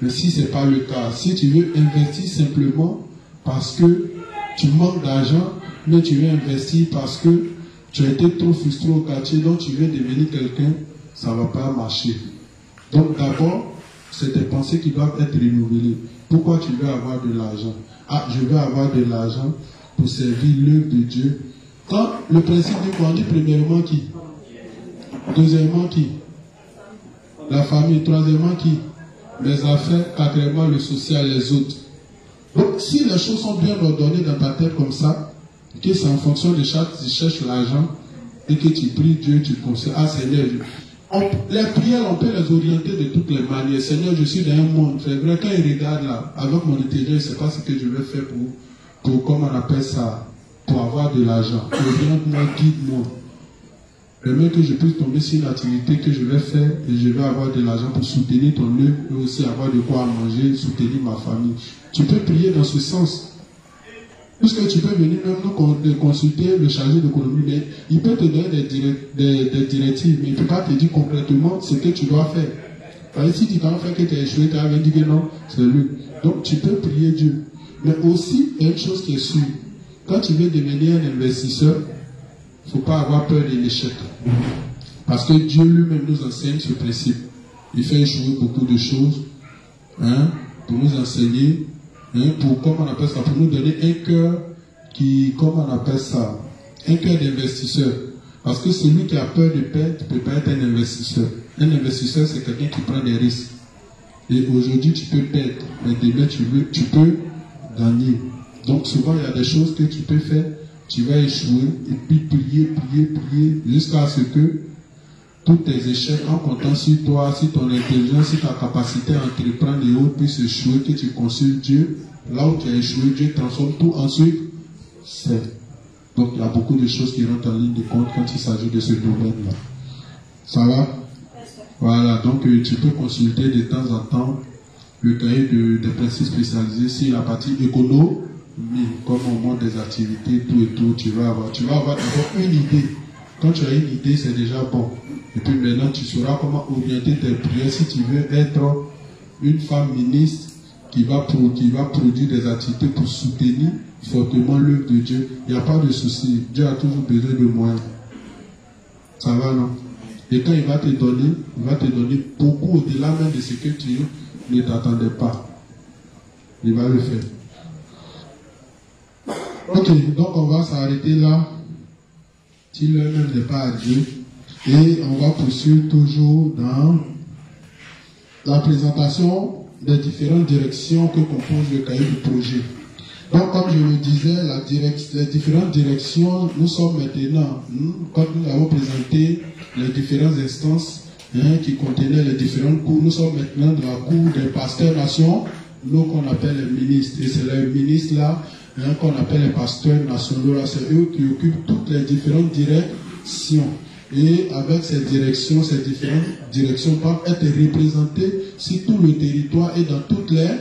Mais si ce n'est pas le cas, si tu veux investir simplement parce que tu manques d'argent, mais tu veux investir parce que tu as été trop frustré au quartier, donc tu veux devenir quelqu'un, ça ne va pas marcher. Donc d'abord, c'est tes pensées qui doivent être renouvelées. Pourquoi tu veux avoir de l'argent? Ah, je veux avoir de l'argent pour servir l'œuvre de Dieu. Quand le principe du qu'on dit premièrement qui? Deuxièmement qui? La famille. Troisièmement qui? Les affaires. Quatrièmement le social, les autres. Donc si les choses sont bien ordonnées dans ta tête comme ça, que c'est en fonction de chaque, tu cherches l'argent et que tu pries Dieu, tu conseilles. Ah Seigneur, les prières, on peut les orienter de toutes les manières. Seigneur, je suis dans un monde. C'est vrai, quand il regarde là, avec mon intérieur, je ne sais pas ce que je vais faire pour comment on appelle ça, pour avoir de l'argent. Oriente-moi, guide-moi. Permets que je puisse tomber sur une activité que je vais faire et je vais avoir de l'argent pour soutenir ton œuvre et aussi avoir de quoi manger, soutenir ma famille. Tu peux prier dans ce sens. Puisque tu peux venir même nous consulter le chargé d'économie, mais il peut te donner des directives, mais il ne peut pas te dire concrètement ce que tu dois faire. Parce que si tu t'en fais que tu as échoué, tu as dit que non, c'est lui. Donc tu peux prier Dieu. Mais aussi, il y a une chose qui est sûre. Quand tu veux devenir un investisseur, il ne faut pas avoir peur de l'échec. Parce que Dieu lui-même nous enseigne ce principe. Il fait échouer beaucoup de choses pour nous enseigner, pour, comment on appelle ça, pour nous donner un cœur qui, comment on appelle ça, un cœur d'investisseur. Parce que celui qui a peur de perdre ne peut pas être un investisseur. Un investisseur, c'est quelqu'un qui prend des risques. Et aujourd'hui, tu peux perdre, mais demain, tu peux gagner. Donc souvent, il y a des choses que tu peux faire, tu vas échouer, et puis prier, jusqu'à ce que tous tes échecs, en comptant sur toi, sur ton intelligence, sur ta capacité à entreprendre et autres, puissent échouer, que tu consultes Dieu. Là où tu as échoué, Dieu transforme tout ensuite. Donc il y a beaucoup de choses qui rentrent en ligne de compte quand il s'agit de ce domaine-là. Ça va? Voilà, donc tu peux consulter de temps en temps le cahier des principes spécialisés sur la partie économie, comme au monde des activités, tout et tout. Tu vas avoir d'abord une idée. Quand tu as une idée, c'est déjà bon. Et puis maintenant, tu sauras comment orienter tes prières si tu veux être une femme ministre qui va produire des activités pour soutenir fortement l'œuvre de Dieu, il n'y a pas de souci. Dieu a toujours besoin de moyens. Ça va, non? Et quand il va te donner beaucoup au-delà même de ce que tu ne t'attendais pas. Il va le faire. Ok, donc on va s'arrêter là. Si l'heure même n'est pas à Dieu. Et on va poursuivre toujours dans la présentation des différentes directions que compose le cahier du projet. Donc, comme je le disais, les différentes directions, nous sommes maintenant, quand nous avons présenté les différentes instances qui contenaient les différents cours, nous sommes maintenant dans la cour des pasteurs nationaux, qu'on appelle les ministres. Et c'est les ministres là qu'on appelle les pasteurs nationaux. C'est eux qui occupent toutes les différentes directions. Et avec ces différentes directions doivent être représentées sur tout le territoire et dans toutes les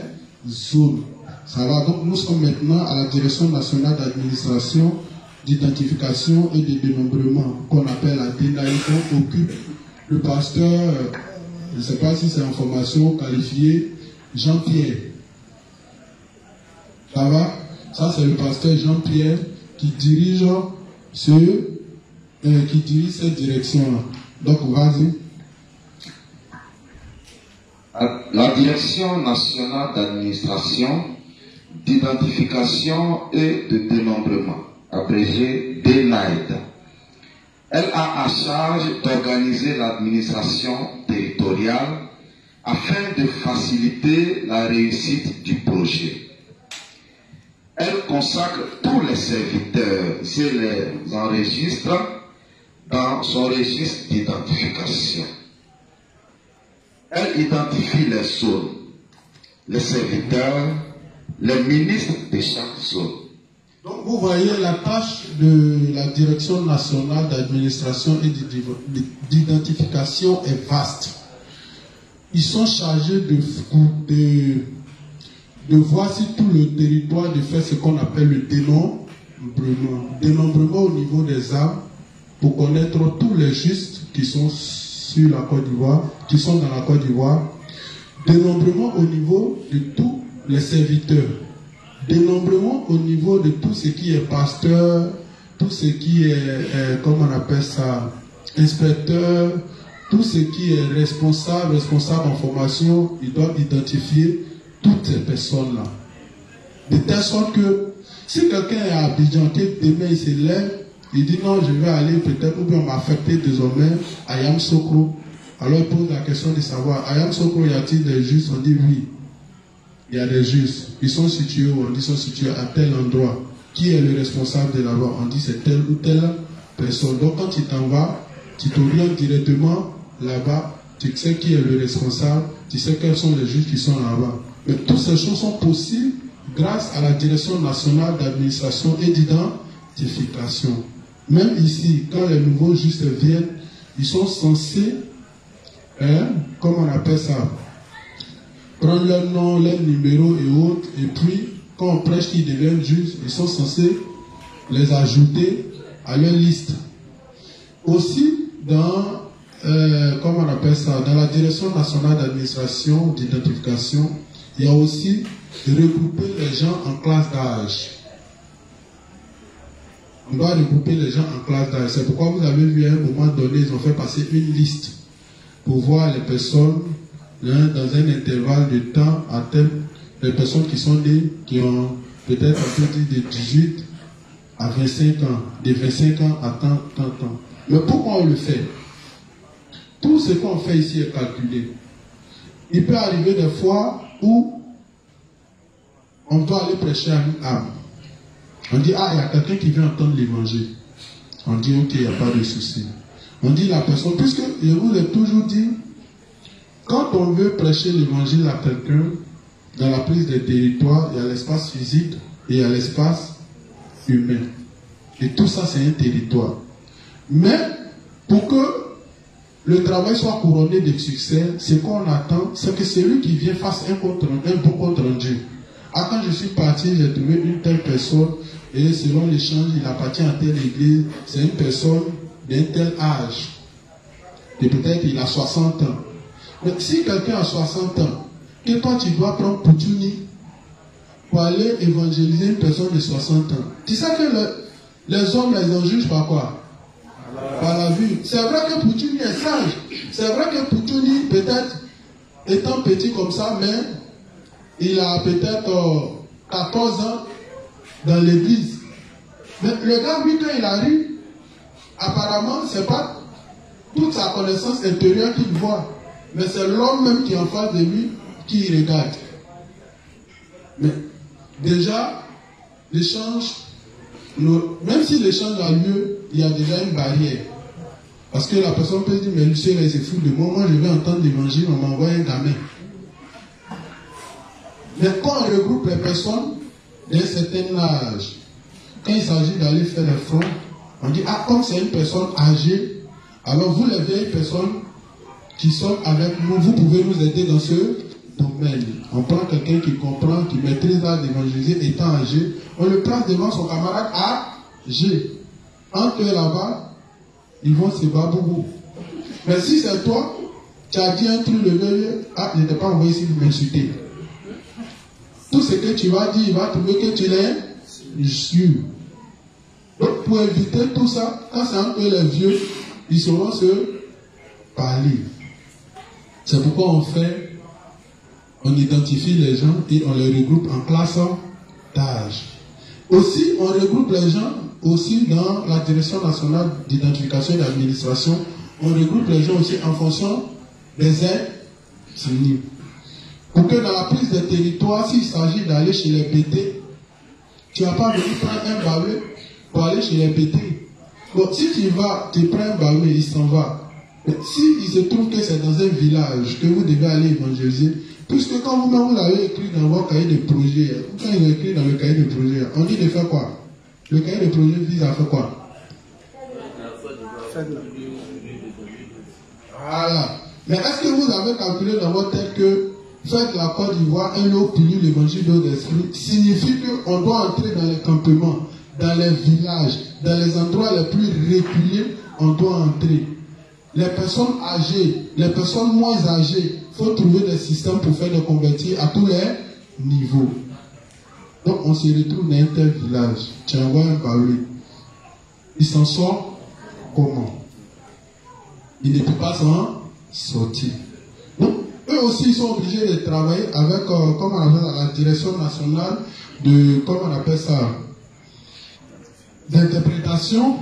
zones. Ça va, donc nous sommes maintenant à la Direction nationale d'administration, d'identification et de dénombrement, qu'on appelle la DENAI, qu'on occupe le pasteur, je ne sais pas si c'est en formation qualifiée, Jean-Pierre. Ça va? Ça c'est le pasteur Jean-Pierre qui dirige cette direction-là. Donc vas-y. La Direction nationale d'administration, d'identification et de dénombrement, abrégé DENAID. Elle a à charge d'organiser l'administration territoriale afin de faciliter la réussite du projet. Elle consacre tous les serviteurs et les enregistre dans son registre d'identification. Elle identifie les zones, les serviteurs, les ministres de chaque zone. Donc vous voyez, la tâche de la Direction nationale d'administration et d'identification est vaste. Ils sont chargés de voir si tout le territoire, de faire ce qu'on appelle le dénombrement. Dénombrement au niveau des âmes, pour connaître tous les justes qui sont sur la Côte d'Ivoire, qui sont dans la Côte d'Ivoire. Dénombrement au niveau de tous les serviteurs. Dénombrement au niveau de tout ce qui est pasteur, tout ce qui est, comment on appelle ça, inspecteur, tout ce qui est responsable en formation, ils doivent identifier toutes ces personnes-là. De telle sorte que, si quelqu'un est à Abidjan, que demain il se lève, il dit non, je vais aller peut-être, ou bien on m'a affecté désormais à Yamoussoukro. Alors il pose la question de savoir, à Yamoussoukro, y a-t-il des justes? On dit oui. Il y a des justes. Ils sont situés où? On dit ils sont situés à tel endroit. Qui est le responsable de là-bas? On dit c'est telle ou telle personne. Donc quand tu t'en vas, tu t'orientes directement là-bas, tu sais qui est le responsable, tu sais quels sont les justes qui sont là-bas. Mais toutes ces choses sont possibles grâce à la Direction nationale d'administration et d'identification. Même ici, quand les nouveaux justes viennent, ils sont censés, comment on appelle ça, prendre leur nom, leur numéro et autres, et puis, quand on prêche qu'ils deviennent justes, ils sont censés les ajouter à leur liste. Aussi, dans, comment on appelle ça, dans la Direction nationale d'administration, d'identification, il y a aussi regrouper les gens en classe d'âge. On doit regrouper les gens en classe d'âge. C'est pourquoi vous avez vu à un moment donné, ils ont fait passer une liste pour voir les personnes dans un intervalle de temps à tel, les personnes qui sont nées, qui ont peut-être un peu de 18 à 25 ans, de 25 ans à tant. Mais pourquoi on le fait? Tout ce qu'on fait ici est calculé. Il peut arriver des fois où on doit aller prêcher à une âme. On dit, ah, il y a quelqu'un qui vient entendre l'évangile. On dit, ok, il n'y a pas de souci. On dit la personne, puisque je vous ai toujours dit, quand on veut prêcher l'évangile à quelqu'un, dans la prise des territoires, il y a l'espace physique et il y a l'espace humain. Et tout ça, c'est un territoire. Mais, pour que le travail soit couronné de succès, ce qu'on attend, c'est que celui qui vient fasse un beau compte rendu. Ah, quand je suis parti, j'ai trouvé une telle personne, et selon l'échange, il appartient à telle église, c'est une personne d'un tel âge. Et peut-être il a 60 ans. Mais si quelqu'un a 60 ans, que toi tu dois prendre Poutouni, pour aller évangéliser une personne de 60 ans. Tu sais que les hommes les en jugent par quoi? Par la vue. C'est vrai que Poutouni est sage. C'est vrai que Poutouni, peut-être, étant petit comme ça, mais il a peut-être 14 ans dans l'église. Mais le gars, lui, quand il arrive, apparemment, c'est pas toute sa connaissance intérieure qu'il voit, mais c'est l'homme même qui est en face de lui qui regarde. Mais déjà, l'échange, même si l'échange a lieu, il y a déjà une barrière. Parce que la personne peut dire, mais Lucien, il se fout de moi, moi je vais entendre l'évangile, on m'envoie un gamin. Mais quand on regroupe les personnes d'un certain âge, quand il s'agit d'aller faire le front, on dit, ah, comme c'est une personne âgée, alors vous les vieilles personnes qui sont avec nous, vous pouvez nous aider dans ce domaine. On prend quelqu'un qui comprend, qui maîtrise l'art d'évangéliser étant âgé, on le place devant son camarade âgé. Entre eux là-bas, ils vont se baboubou. Mais si c'est toi, tu as dit un truc, le vieux, ah, je ne t'ai pas envoyé ici pour m'insulter. Tout ce que tu vas dire, il va trouver que tu l'es sûr. Donc, pour éviter tout ça, quand c'est un peu les vieux, ils sauront se parler. C'est pourquoi on identifie les gens et on les regroupe en classe d'âge. Aussi, on regroupe les gens aussi dans la direction nationale d'identification et d'administration. On regroupe les gens aussi en fonction des ethnies. Pour que dans la prise de territoire, s'il s'agit d'aller chez les BT, tu ne vas pas venir prendre un bavé pour aller chez les BT. Bon, si tu vas, tu prends un bavé, il s'en va. Mais s'il se trouve que c'est dans un village que vous devez aller évangéliser, puisque quand vous-même vous l'avez écrit dans votre cahier de projet, quand ils ont écrit dans le cahier de projet, on dit de faire quoi? Le cahier de projet vise à faire quoi? Voilà. Mais est-ce que vous avez calculé dans votre tête que faire de la Côte d'Ivoire un lot puni l'évangile de l'esprit signifie qu'on doit entrer dans les campements, dans les villages, dans les endroits les plus reculés, on doit entrer. Les personnes âgées, les personnes moins âgées, il faut trouver des systèmes pour faire des convertir à tous les niveaux. Donc on se retrouve dans un tel village, tu envoies un baoui. Il s'en sort comment? Il ne peut pas s'en sortir. Donc, eux aussi ils sont obligés de travailler avec, comme on appelle la direction nationale de, comment on appelle ça, d'interprétation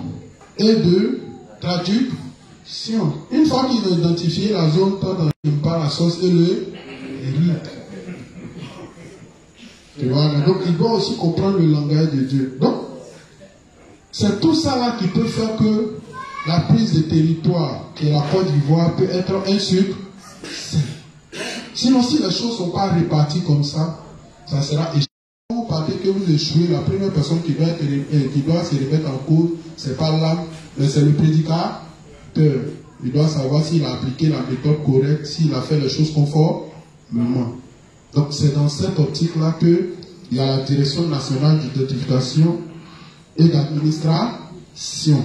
et de traduction. Une fois qu'ils ont identifié la zone, par la sauce et le riz. Tu vois, donc ils doivent aussi comprendre le langage de Dieu. Donc, c'est tout ça là qui peut faire que la prise de territoire, que la Côte d'Ivoire peut être un succès. Sinon, si les choses ne sont pas réparties comme ça, ça sera échoué. Quand vous partez que vous échouez, la première personne qui doit se remettre en cause, c'est pas l'âme, mais c'est le prédicateur. Il doit savoir s'il a appliqué la méthode correcte, s'il a fait les choses conformément. Donc c'est dans cette optique-là qu'il y a la direction nationale d'identification et d'administration,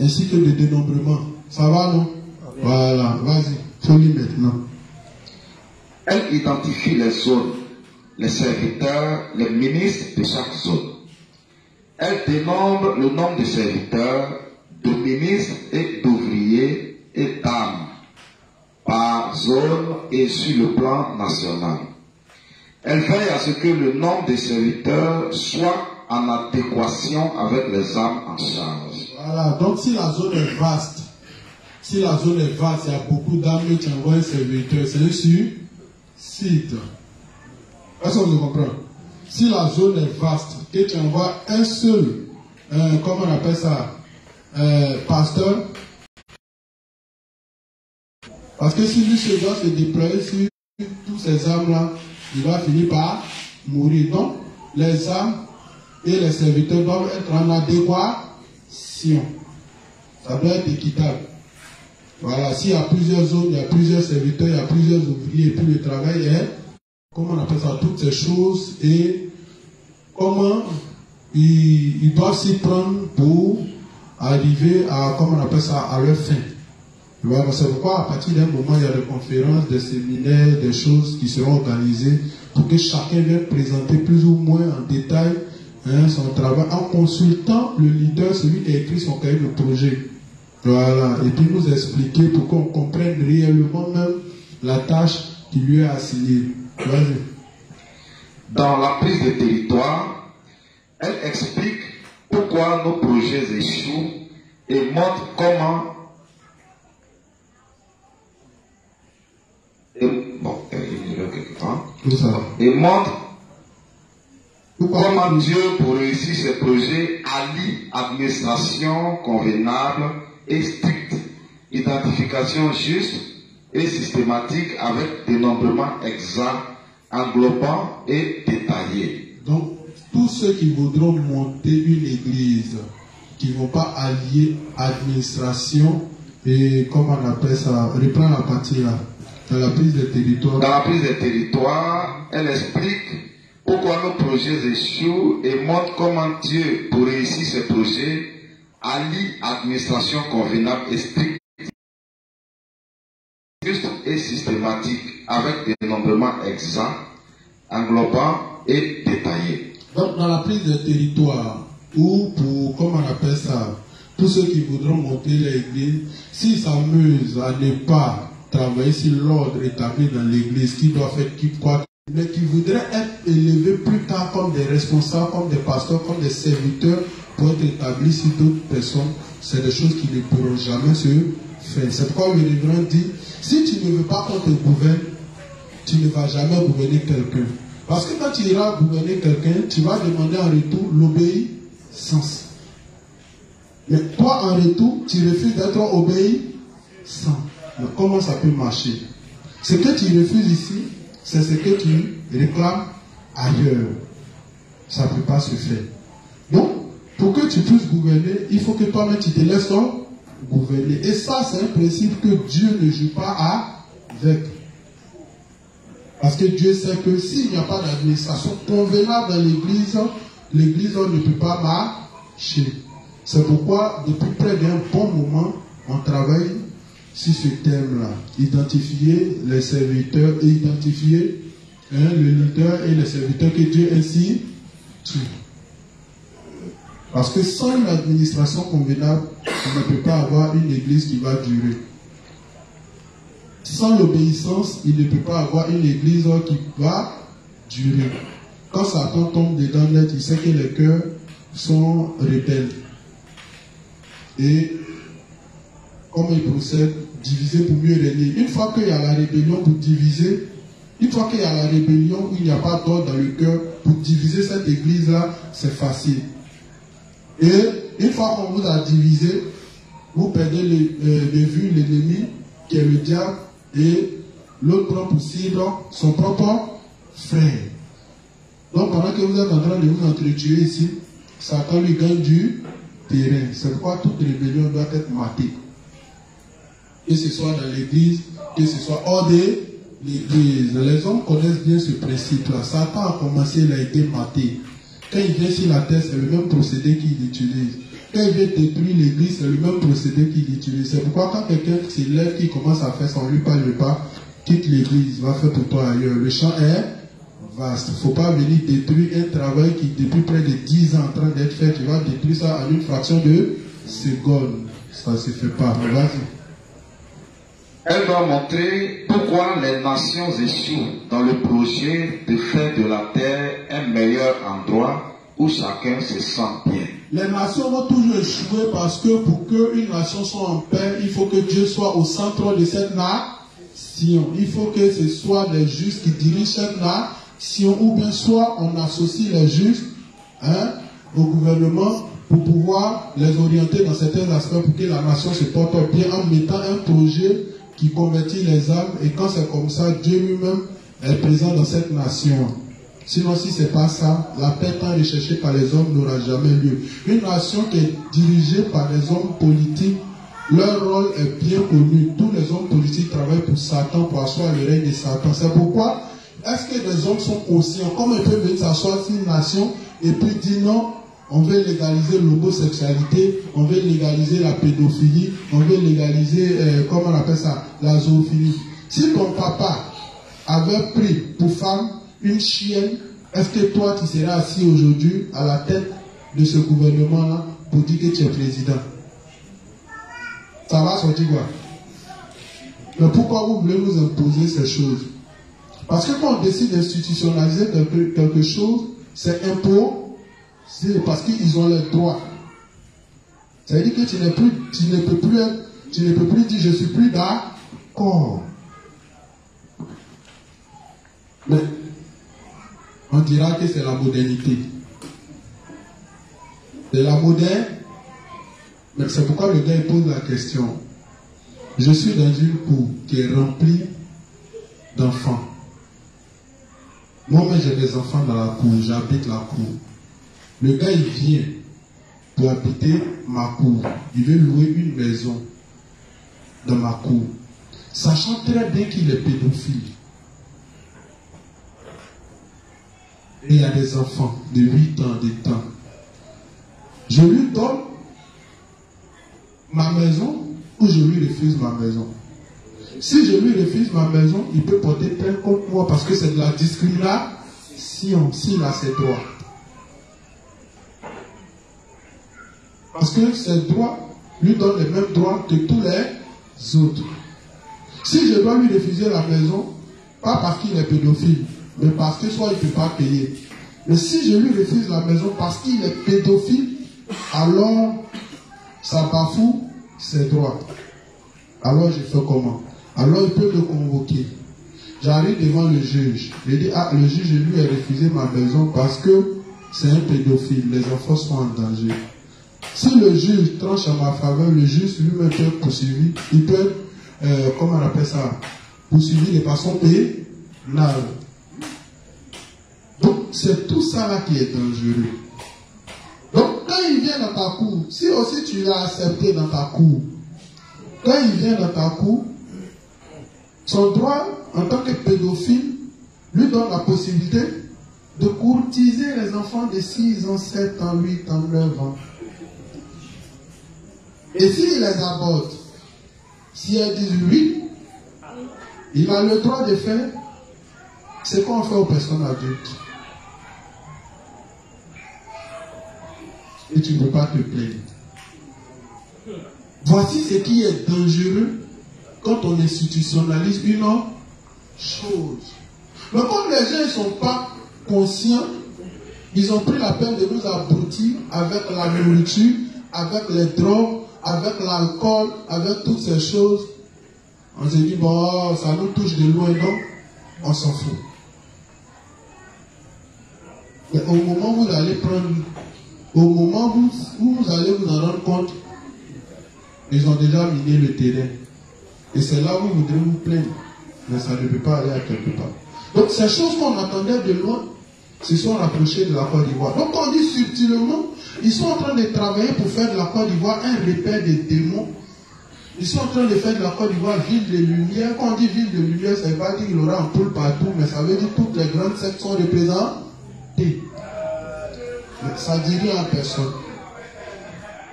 ainsi que de dénombrement. Ça va, non? Voilà, vas-y, folie maintenant. Elle identifie les zones, les serviteurs, les ministres de chaque zone. Elle dénombre le nombre de serviteurs, de ministres et d'ouvriers et d'âmes par zone et sur le plan national. Elle veille à ce que le nombre de serviteurs soit en adéquation avec les âmes en charge. Voilà, donc si la zone est vaste, il y a beaucoup d'âmes qui envoient un serviteur, c'est un suicide. Est-ce que vous comprenez? Si la zone est vaste, que tu envoies un seul, comment on appelle ça, pasteur, parce que si lui se doit se déployer sur tous ces âmes-là, il va finir par mourir. Donc, les âmes et les serviteurs doivent être en adéquation. Ça doit être équitable. Voilà, s'il y a plusieurs zones, il y a plusieurs serviteurs, il y a plusieurs ouvriers, et puis le travail est, comment on appelle ça, toutes ces choses, et comment ils doivent s'y prendre pour arriver à, comment on appelle ça, à leur fin. Voilà, c'est pourquoi à partir d'un moment, il y a des conférences, des séminaires, des choses qui seront organisées pour que chacun vienne présenter plus ou moins en détail son travail en consultant le leader, celui qui a écrit son cahier de projet. Voilà, et puis nous expliquer pour qu'on comprenne réellement même la tâche qui lui est assignée. Vas-y. Dans la prise de territoire, elle explique pourquoi nos projets échouent et montre comment comment Dieu, pour réussir ses projets, allie administration convenable et stricte, identification juste et systématique avec dénombrement exact, englobant et détaillé. Donc, tous ceux qui voudront monter une église, qui ne vont pas allier administration et, comment on appelle ça, reprends la partie là, dans la prise de territoire. Dans la prise de territoire, elle explique pourquoi nos projets échouent et montre comment Dieu, pour réussir ses projets, allie administration convenable et stricte, juste et systématique, avec dénombrement exact, englobant et détaillé. Donc, dans la prise de territoire, ou pour, comment on appelle ça, tous ceux qui voudront monter l'église, s'ils s'amusent à ne pas travailler sur l'ordre établi dans l'église, qui doit faire qui quoi, mais qui voudraient être élevés plus tard comme des responsables, comme des pasteurs, comme des serviteurs, pour être établis sur d'autres personnes, c'est des choses qui ne pourront jamais se faire. C'est pourquoi le révérend dit, si tu ne veux pas qu'on te gouverne, tu ne vas jamais gouverner quelqu'un. Parce que quand tu iras gouverner quelqu'un, tu vas demander en retour l'obéissance. Mais toi, en retour, tu refuses d'être obéissant. Mais comment ça peut marcher? Ce que tu refuses ici, c'est ce que tu réclames ailleurs. Ça ne peut pas se faire. Donc, pour que tu puisses gouverner, il faut que toi-même tu te laisses gouverner. Et ça, c'est un principe que Dieu ne joue pas avec. Parce que Dieu sait que s'il n'y a pas d'administration convenable dans l'église, l'église ne peut pas marcher. C'est pourquoi, depuis près d'un bon moment, on travaille sur ce thème-là. Identifier les serviteurs et identifier le leader et les serviteurs que Dieu ainsi tue. Parce que sans une administration convenable, on ne peut pas avoir une église qui va durer. Sans l'obéissance, il ne peut pas avoir une église qui va durer. Quand Satan tombe dedans net, il sait que les cœurs sont rebelles. Et comment il procède? Diviser pour mieux régner. Une fois qu'il y a la rébellion pour diviser, une fois qu'il y a la rébellion où il n'y a pas d'ordre dans le cœur, pour diviser cette église-là, c'est facile. Et une fois qu'on vous a divisé, vous perdez de vue l'ennemi qui est le diable et l'autre prend pour cible son propre frère. Donc pendant que vous êtes en train de vous entretuer ici, Satan lui gagne du terrain. C'est pourquoi toute rébellion doit être matée. Que ce soit dans l'église, que ce soit hors de l'église. Les hommes connaissent bien ce principe-là. Satan a commencé, il a été maté. Quand il vient sur la terre, c'est le même procédé qu'il utilise. Quand il vient détruire l'église, c'est le même procédé qu'il utilise. C'est pourquoi quand quelqu'un s'élève, qui commence à faire son lui parle pas, quitte l'église, va faire pour toi ailleurs. Le champ est vaste. Il ne faut pas venir détruire un travail qui depuis près de 10 ans en train d'être fait. Tu vas détruire ça en une fraction de seconde. Ça ne se fait pas. Vas-y. Elle doit montrer pourquoi les nations échouent dans le projet de faire de la terre un meilleur endroit où chacun se sent bien. Les nations vont toujours échouer parce que pour qu'une nation soit en paix, il faut que Dieu soit au centre de cette nation. Il faut que ce soit les justes qui dirigent cette nation, ou bien soit on associe les justes au gouvernement pour pouvoir les orienter dans certains aspects pour que la nation se porte bien en mettant un projet qui convertit les âmes, et quand c'est comme ça, Dieu lui-même est présent dans cette nation. Sinon, si ce n'est pas ça, la paix tant recherchée par les hommes n'aura jamais lieu. Une nation qui est dirigée par les hommes politiques, leur rôle est bien connu. Tous les hommes politiques travaillent pour Satan, pour asseoir le règne de Satan. C'est pourquoi, est-ce que les hommes sont conscients? Comment ils peuvent venir s'asseoir sur une nation et puis dire non, on veut légaliser l'homosexualité, on veut légaliser la pédophilie, on veut légaliser, comment on appelle ça, la zoophilie. Si ton papa avait pris pour femme une chienne, est-ce que toi, tu seras assis aujourd'hui à la tête de ce gouvernement-là pour dire que tu es président? Ça va sortir quoi? Mais pourquoi vous voulez nous imposer ces choses? Parce que quand on décide d'institutionnaliser quelque chose, c'est impôt, c'est parce qu'ils ont le droit. Ça veut dire que tu ne peux plus dire je suis plus d'accord. Mais on dira que c'est la modernité. C'est la moderne, mais c'est pourquoi le gars il pose la question. Je suis dans une cour qui est remplie d'enfants. Moi-même j'ai des enfants dans la cour, j'habite la cour. Le gars il vient pour habiter ma cour. Il veut louer une maison dans ma cour, sachant très bien qu'il est pédophile. Et il y a des enfants de 8 ans, de temps. Je lui donne ma maison ou je lui refuse ma maison. Si je lui refuse ma maison, il peut porter plainte contre moi parce que c'est de la discrimination s'il a ses droits. Parce que ses droits lui donnent les mêmes droits que tous les autres. Si je dois lui refuser la maison, pas parce qu'il est pédophile, mais parce que soit il ne peut pas payer. Mais si je lui refuse la maison parce qu'il est pédophile, alors ça bafoue ses droits. Alors je fais comment? Alors il peut me convoquer. J'arrive devant le juge. Je dis, ah, le juge lui a refusé ma maison parce que c'est un pédophile. Les enfants sont en danger. Si le juge tranche à ma faveur, le juge lui-même peut être poursuivi. Il peut être, comment on appelle ça, poursuivi de façon pénale. Donc c'est tout ça là qui est dangereux. Donc quand il vient dans ta cour, si aussi tu l'as accepté dans ta cour, quand il vient dans ta cour, son droit en tant que pédophile lui donne la possibilité de courtiser les enfants de 6 ans, 7 ans, 8 ans, 9 ans. Et s'il les aborde, si elles disent oui, il a le droit de faire ce qu'on fait aux personnes adultes. Et tu ne peux pas te plaindre. Voici ce qui est dangereux quand on institutionnalise une chose. Mais comme les gens ne sont pas conscients, ils ont pris la peine de nous abrutir avec la nourriture, avec les drogues, avec l'alcool, avec toutes ces choses. On se dit, bon, ça nous touche de loin, donc on s'en fout. Mais au moment où vous allez prendre, au moment où vous allez vous en rendre compte, ils ont déjà miné le terrain. Et c'est là où vous voudrez vous plaindre. Mais ça ne peut pas aller à quelque part. Donc ces choses qu'on attendait de loin se sont rapprochées de la Côte d'Ivoire. Donc on dit subtilement, ils sont en train de travailler pour faire de la Côte d'Ivoire un repère des démons. Ils sont en train de faire de la Côte d'Ivoire ville de lumière. Quand on dit ville de lumière, ça ne veut pas dire qu'il y aura un poule partout, mais ça veut dire que toutes les grandes sectes sont représentées. Mais ça ne dit rien à personne.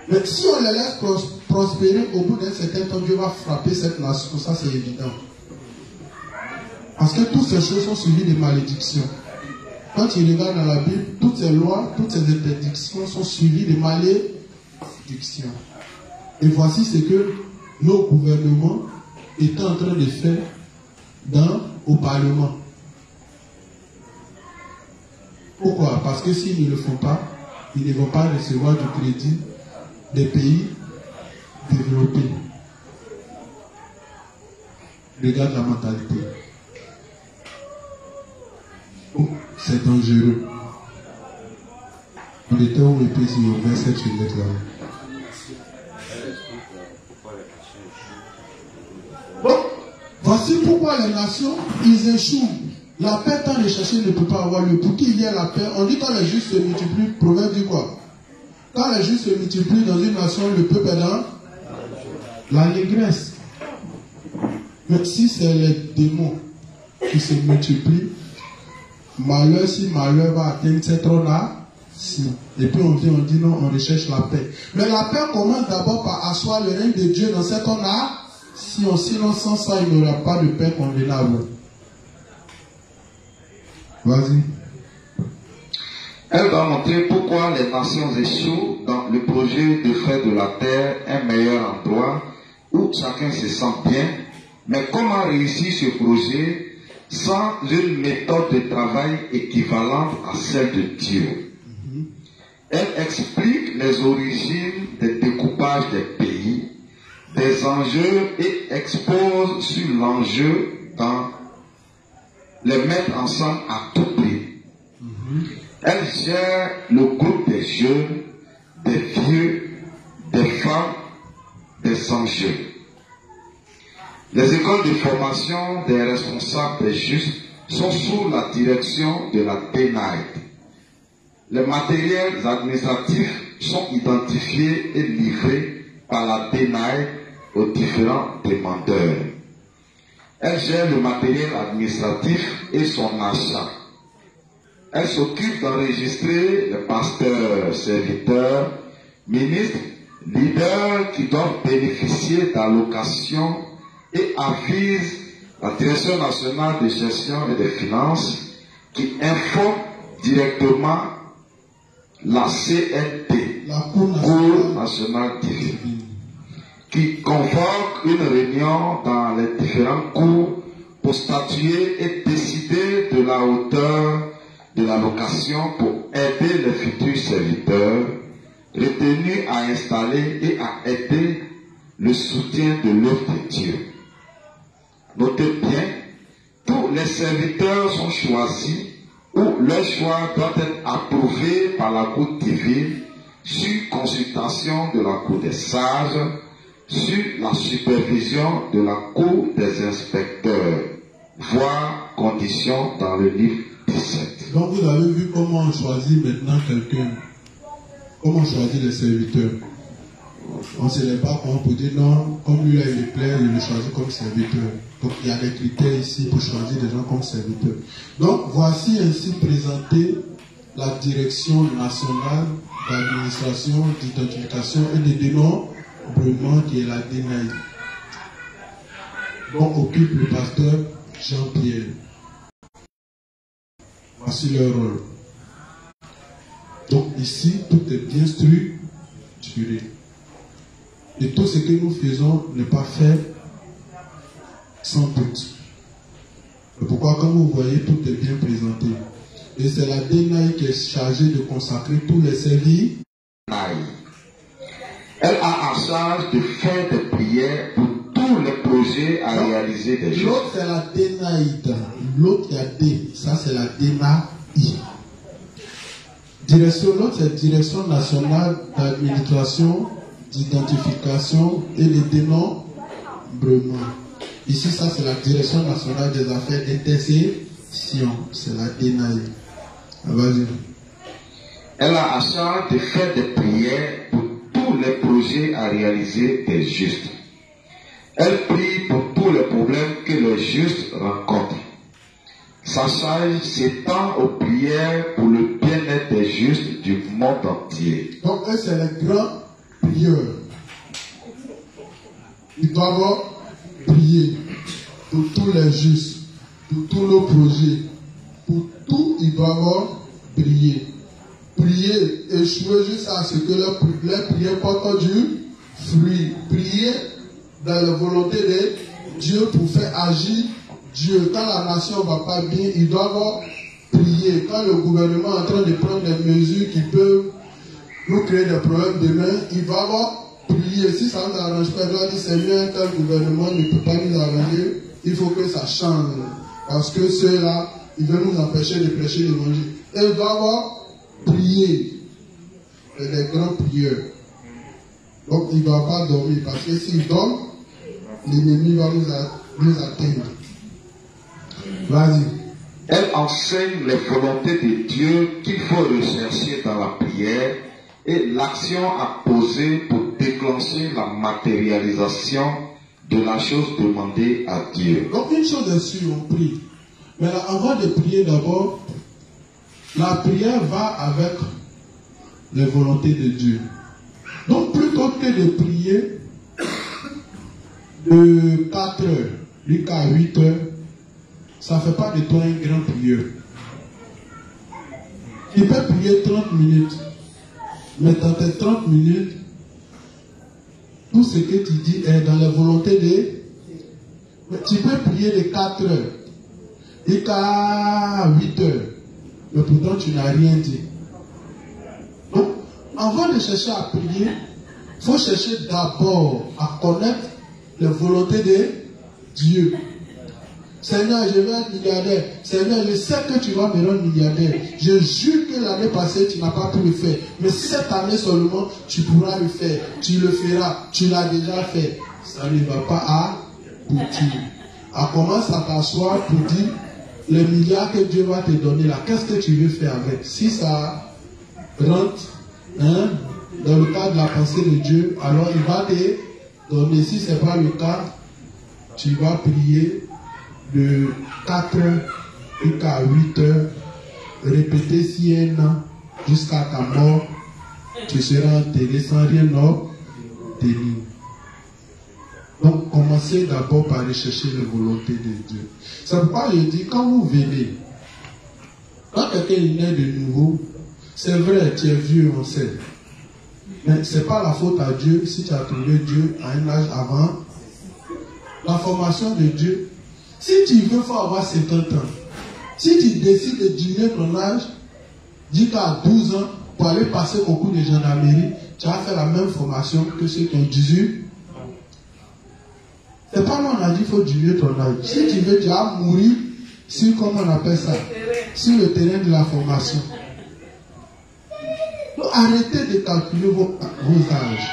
Mais si on les laisse prospérer, au bout d'un certain temps, Dieu va frapper cette nation. Ça, c'est évident. Parce que toutes ces choses sont suivies de malédictions. Quand tu regardes dans la Bible, toutes ces lois, toutes ces interdictions sont suivies de malédictions. Et voici ce que nos gouvernements étaient en train de faire au Parlement. Pourquoi? Parce que s'ils ne le font pas, ils ne vont pas recevoir du crédit des pays développés. Regarde la mentalité. Oh, c'est dangereux. On était où et puis sur verset sur lettre là. Bon, voici pourquoi les nations, ils échouent. La paix, tant recherchée, ne peut pas avoir lieu. Pour qu'il y ait la paix, on dit quand les justes se multiplient, proverbe dit quoi? Quand les justes se multiplient dans une nation, le peuple est dans l'allégresse. Mais si c'est les démons qui se multiplient, malheur si malheur va atteindre cette trône-là, si. Et puis on vient, on dit non, on recherche la paix. Mais la paix commence d'abord par asseoir le règne de Dieu dans cette trône-là. Sinon, sans ça, il n'y aura pas de paix convenable. Vas-y. Elle va montrer pourquoi les nations échouent dans le projet de faire de la terre un meilleur endroit où chacun se sent bien, mais comment réussir ce projet sans une méthode de travail équivalente à celle de Dieu. Elle explique les origines des découpages des pays, des enjeux et expose sur l'enjeu dans les mettre ensemble à tout prix. Elle gère le groupe des jeunes, des vieux, des femmes, des enjeux. Les écoles de formation des responsables des justes sont sous la direction de la DNAID. Les matériels administratifs sont identifiés et livrés par la DNAID aux différents demandeurs. Elle gère le matériel administratif et son achat. Elle s'occupe d'enregistrer les pasteurs, serviteurs, ministres, leaders qui doivent bénéficier d'allocations et avise la Direction nationale de gestion et des finances qui informe directement la CNT, la Cour nationale divine, qui convoque une réunion dans les différents cours pour statuer et décider de la hauteur de l'allocation pour aider les futurs serviteurs retenus à installer et à aider le soutien de l'œuvre de Dieu. Notez bien, tous les serviteurs sont choisis ou leur choix doit être approuvé par la Cour divine sur consultation de la Cour des sages, sur la supervision de la Cour des inspecteurs, voire conditions dans le livre 17. Donc vous avez vu comment on choisit maintenant quelqu'un, comment on choisit les serviteurs. On ne se lève pas pour dire non, comme lui là il est plaît, il le choisit comme serviteur. Donc il y a des critères ici pour choisir des gens comme serviteurs. Donc voici ainsi présenté la direction nationale d'administration, d'identification et de dénombrement qui est la DNAID. Donc occupe le pasteur Jean-Pierre. Voici leur rôle. Donc ici tout est bien structuré. Et tout ce que nous faisons n'est pas fait sans doute. Et pourquoi, comme vous voyez, tout est bien présenté. Et c'est la DNAI qui est chargée de consacrer tous les services. Elle a en charge de faire des prières pour tous les projets à réaliser des choses. L'autre, c'est la DNAI. L'autre, il y a D. Ça, c'est la DNAI. Direction, l'autre, c'est Direction nationale d'administration, d'identification et de dénombrement. Ici, ça, c'est la Direction nationale des affaires d'intercession. C'est la DNAI. Vas-y. Elle a à charge de faire des prières pour tous les projets à réaliser des justes. Elle prie pour tous les problèmes que les justes rencontrent. Sa charge s'étend aux prières pour le bien-être des justes du monde entier. Donc, eux, c'est les grands prieurs. Ils doivent prier pour tous les justes, pour tous nos projets. Pour tout, ils doivent prier. Prier, échouer jusqu'à ce que leurs prières portent du fruit. Prier dans la volonté de Dieu pour faire agir Dieu. Quand la nation ne va pas bien, ils doivent prier. Quand le gouvernement est en train de prendre des mesures qui peuvent nous créer des problèmes demain, ils doivent prier. Si ça ne nous arrange pas, ils doivent dire Seigneur, tel gouvernement ne peut pas nous arranger, il faut que ça change. Parce que ceux-là, ils veulent nous empêcher de prêcher l'évangile. Et ils doivent prier. C'est des grands prieurs. Donc ils ne doivent pas dormir. Parce que s'ils dorment, l'ennemi va nous atteindre. Vas-y. Elle enseigne les volontés de Dieu qu'il faut rechercher dans la prière et l'action à poser pour déclencher la matérialisation de la chose demandée à Dieu. Donc une chose est sûre, on prie. Mais là, avant de prier d'abord, la prière va avec les volontés de Dieu. Donc plutôt que de prier de 4 heures jusqu'à 8 heures, ça ne fait pas de toi un grand prieur. Tu peux prier 30 minutes. Mais dans tes 30 minutes, tout ce que tu dis est dans la volonté de... Mais tu peux prier de 4 heures. Et qu'à 8 heures. Mais pourtant tu n'as rien dit. Donc, avant de chercher à prier, il faut chercher d'abord à connaître la volonté de Dieu. Seigneur, je vais être milliardaire. Seigneur, je sais que tu vas me rendre milliardaire. Je jure que l'année passée, tu n'as pas pu le faire. Mais cette année seulement, tu pourras le faire. Tu le feras. Tu l'as déjà fait. Ça ne va pas aboutir. Commence à t'asseoir pour dire les milliards que Dieu va te donner là. Qu'est-ce que tu veux faire avec? Si ça rentre dans le cadre de la pensée de Dieu, alors il va te donner. Si ce n'est pas le cas, tu vas prier de 4 heures jusqu'à 8 heures, répéter 6 ans jusqu'à ta mort, tu seras enterré sans rien obtenir. Donc, commencez d'abord par rechercher la volonté de Dieu. C'est pourquoi je dis, quand vous venez, quand quelqu'un est né de nouveau, c'est vrai, tu es vieux, on sait. Mais ce n'est pas la faute à Dieu si tu as trouvé Dieu à un âge avant. La formation de Dieu, si tu veux, il faut avoir 50 ans. Si tu décides de diminuer ton âge, dis qu'à 12 ans, pour aller passer au concours de gendarmerie, tu vas faire la même formation que ceux qui ont 18. C'est pas là on a dit qu'il faut diminuer ton âge. Si tu veux, tu vas mourir sur, comment on appelle ça, sur le terrain de la formation. Donc, arrêtez de calculer vos âges.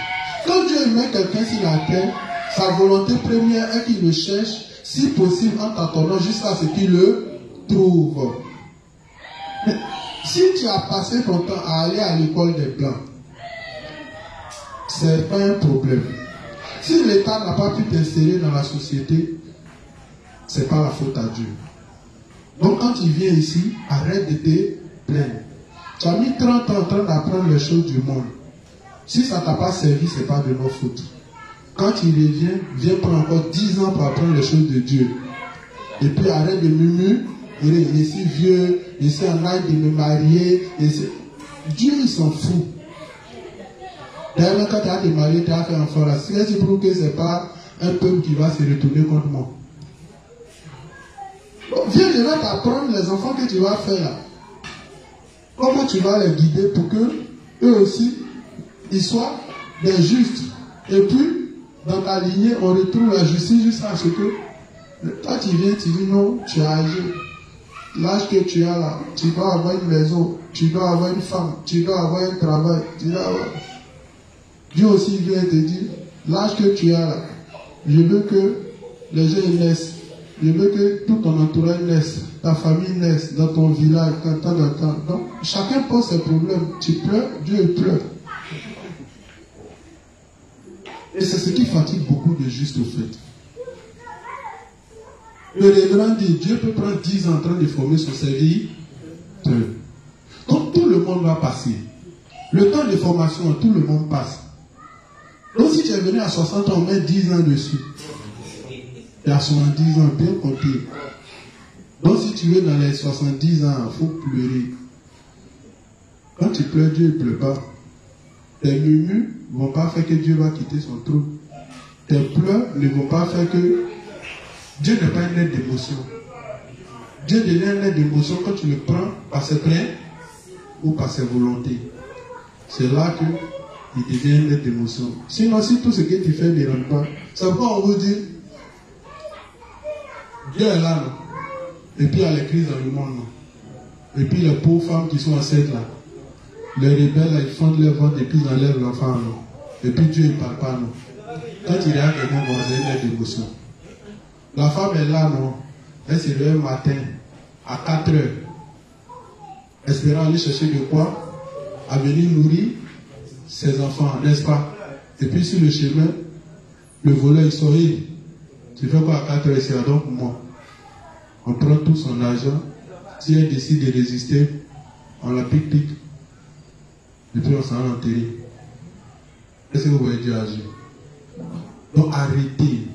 Quand Dieu met quelqu'un sur la terre, sa volonté première est qu'il le cherche, si possible, en t'attendant jusqu'à ce qu'il le trouve. Mais si tu as passé ton temps à aller à l'école des Blancs, c'est pas un problème. Si l'État n'a pas pu t'insérer dans la société, c'est pas la faute à Dieu. Donc quand tu viens ici, arrête de te plaindre. Tu as mis 30 ans en train d'apprendre les choses du monde. Si ça ne t'a pas servi, ce n'est pas de nos fautes. Quand tu reviens, viens prendre encore 10 ans pour apprendre les choses de Dieu. Et puis arrête de murmurer. Je suis vieux, je suis en âge de me marier. Dieu, il s'en fout. D'ailleurs, quand tu as te marier, tu as fait un enfant là. C'est pour que ce n'est pas un peuple qui va se retourner contre moi. Bon, viens, je vais t'apprendre les enfants que tu vas faire là. Comment tu vas les guider pour que eux aussi, ils soient des justes. Et puis, dans ta lignée, on retrouve la justice jusqu'à ce que toi tu viens, tu dis non, tu as âgé. L'âge que tu as là, tu dois avoir une maison, tu dois avoir une femme, tu dois avoir un travail, tu dois avoir... Dieu aussi vient te dire, l'âge que tu as là, je veux que les gens naissent, je veux que tout ton entourage naisse, ta famille naisse, dans ton village, tant. Donc, chacun pose ses problèmes. Tu pleures, Dieu pleure. Et c'est ce qui fatigue beaucoup de justes au fait. Le révérend dit, Dieu peut prendre 10 ans en train de former son serviteur. Donc tout le monde va passer. Le temps de formation, tout le monde passe. Donc si tu es venu à 60 ans, on met 10 ans dessus. Et à 70 ans, bien compté. Donc si tu veux dans les 70 ans, il faut pleurer. Quand tu pleures, Dieu ne pleure pas. Tes murmures ne vont pas faire que Dieu va quitter son trône. Tes pleurs ne vont pas faire que... Dieu n'est pas un être d'émotion. Dieu devient un être d'émotion quand tu le prends par ses traits ou par ses volontés. C'est là qu'il devient un être d'émotion. Sinon, si tout ce que tu fais ne rentre pas, c'est pourquoi on vous dit Dieu est là, non? Et puis il y a les crises dans le monde, non? Et puis les pauvres femmes qui sont enceintes là. Les rebelles là, ils fondent leur ventre et puis ils enlèvent l'enfant, non? Et puis Dieu ne parle pas, non? Quand il regarde quelqu'un, c'est une lettre d'émotion. La femme est là, non? Elle se réveille le matin à 4 heures, espérant aller chercher de quoi? À venir nourrir ses enfants, n'est-ce pas? Et puis sur le chemin, le voleur il sort. Tu fais quoi à 4 heures? C'est donc moi. On prend tout son argent. Si elle décide de résister, on la pique. Et puis on s'en va enterrer. Est-ce que vous voyez Dieu agir? Donc arrêtez.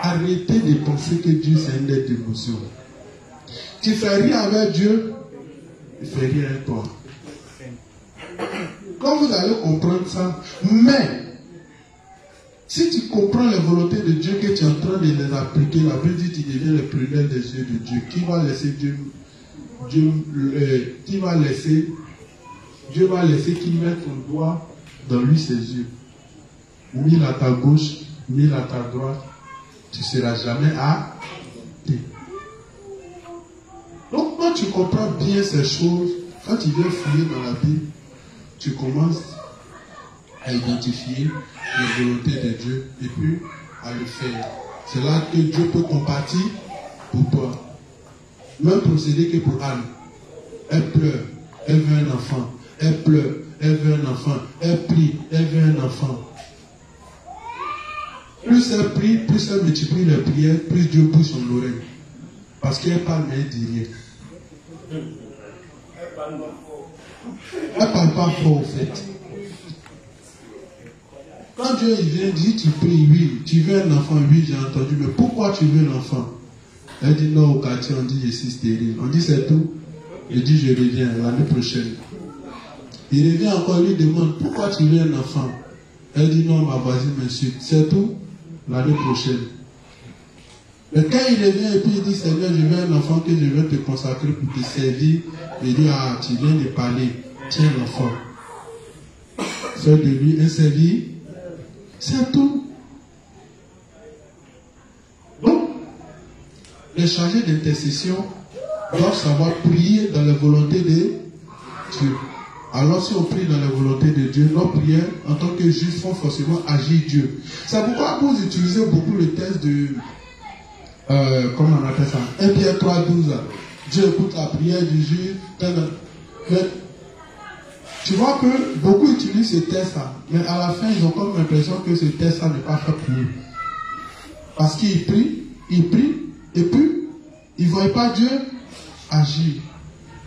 Arrêtez de penser que Dieu c'est un être d'émotion. Tu fais rien avec Dieu, il ne fait rien avec toi. Quand vous allez comprendre ça, mais si tu comprends les volontés de Dieu, que tu es en train de les appliquer, la Bible dit que tu deviens le prunelle des yeux de Dieu. Qui va laisser Dieu va laisser qu'il mette ton doigt dans lui ses yeux. 1000 à ta gauche, 1000 à ta droite, tu ne seras jamais à terre. Donc quand tu comprends bien ces choses, quand tu viens fouiller dans la Bible, tu commences à identifier les volontés de Dieu et puis à le faire. C'est là que Dieu peut compatir pour toi. Même procédé que pour Anne. Elle pleure, elle veut un enfant. Elle pleure, elle veut un enfant. Elle prie, elle veut un enfant. Plus elle prie, plus elle multiplie les prières, plus Dieu pousse son oreille. Parce qu'elle parle, mais elle ne dit rien. Elle ne parle pas fort, au fait. Quand Dieu vient, dit tu pries, oui, tu veux un enfant, oui, j'ai entendu, mais pourquoi tu veux l'enfant? Elle dit non, au quartier, on dit je suis stérile. On dit c'est tout. Il dit je reviens l'année prochaine. Il revient encore, lui demande pourquoi tu veux un enfant? Elle dit non, ma voisine m'insulte. C'est tout, l'année prochaine. Mais quand il revient et puis il dit Seigneur, je veux un enfant que je veux te consacrer pour te servir, il dit ah, tu viens de parler, tiens l'enfant. Fais de lui un servir. C'est tout. Donc, les chargés d'intercession doivent savoir prier dans la volonté de Dieu. Alors si on prie dans la volonté de Dieu, nos prières en tant que juifs font forcément agir Dieu. C'est pourquoi vous utilisez beaucoup le texte de comment on appelle ça, 1 Pierre 3,12. Dieu écoute la prière du juif. Mais tu vois que beaucoup utilisent ce texte-là, mais à la fin, ils ont comme l'impression que ce texte-là n'est pas fait pour eux. Parce qu'ils prient, et puis, ils ne voient pas Dieu agir.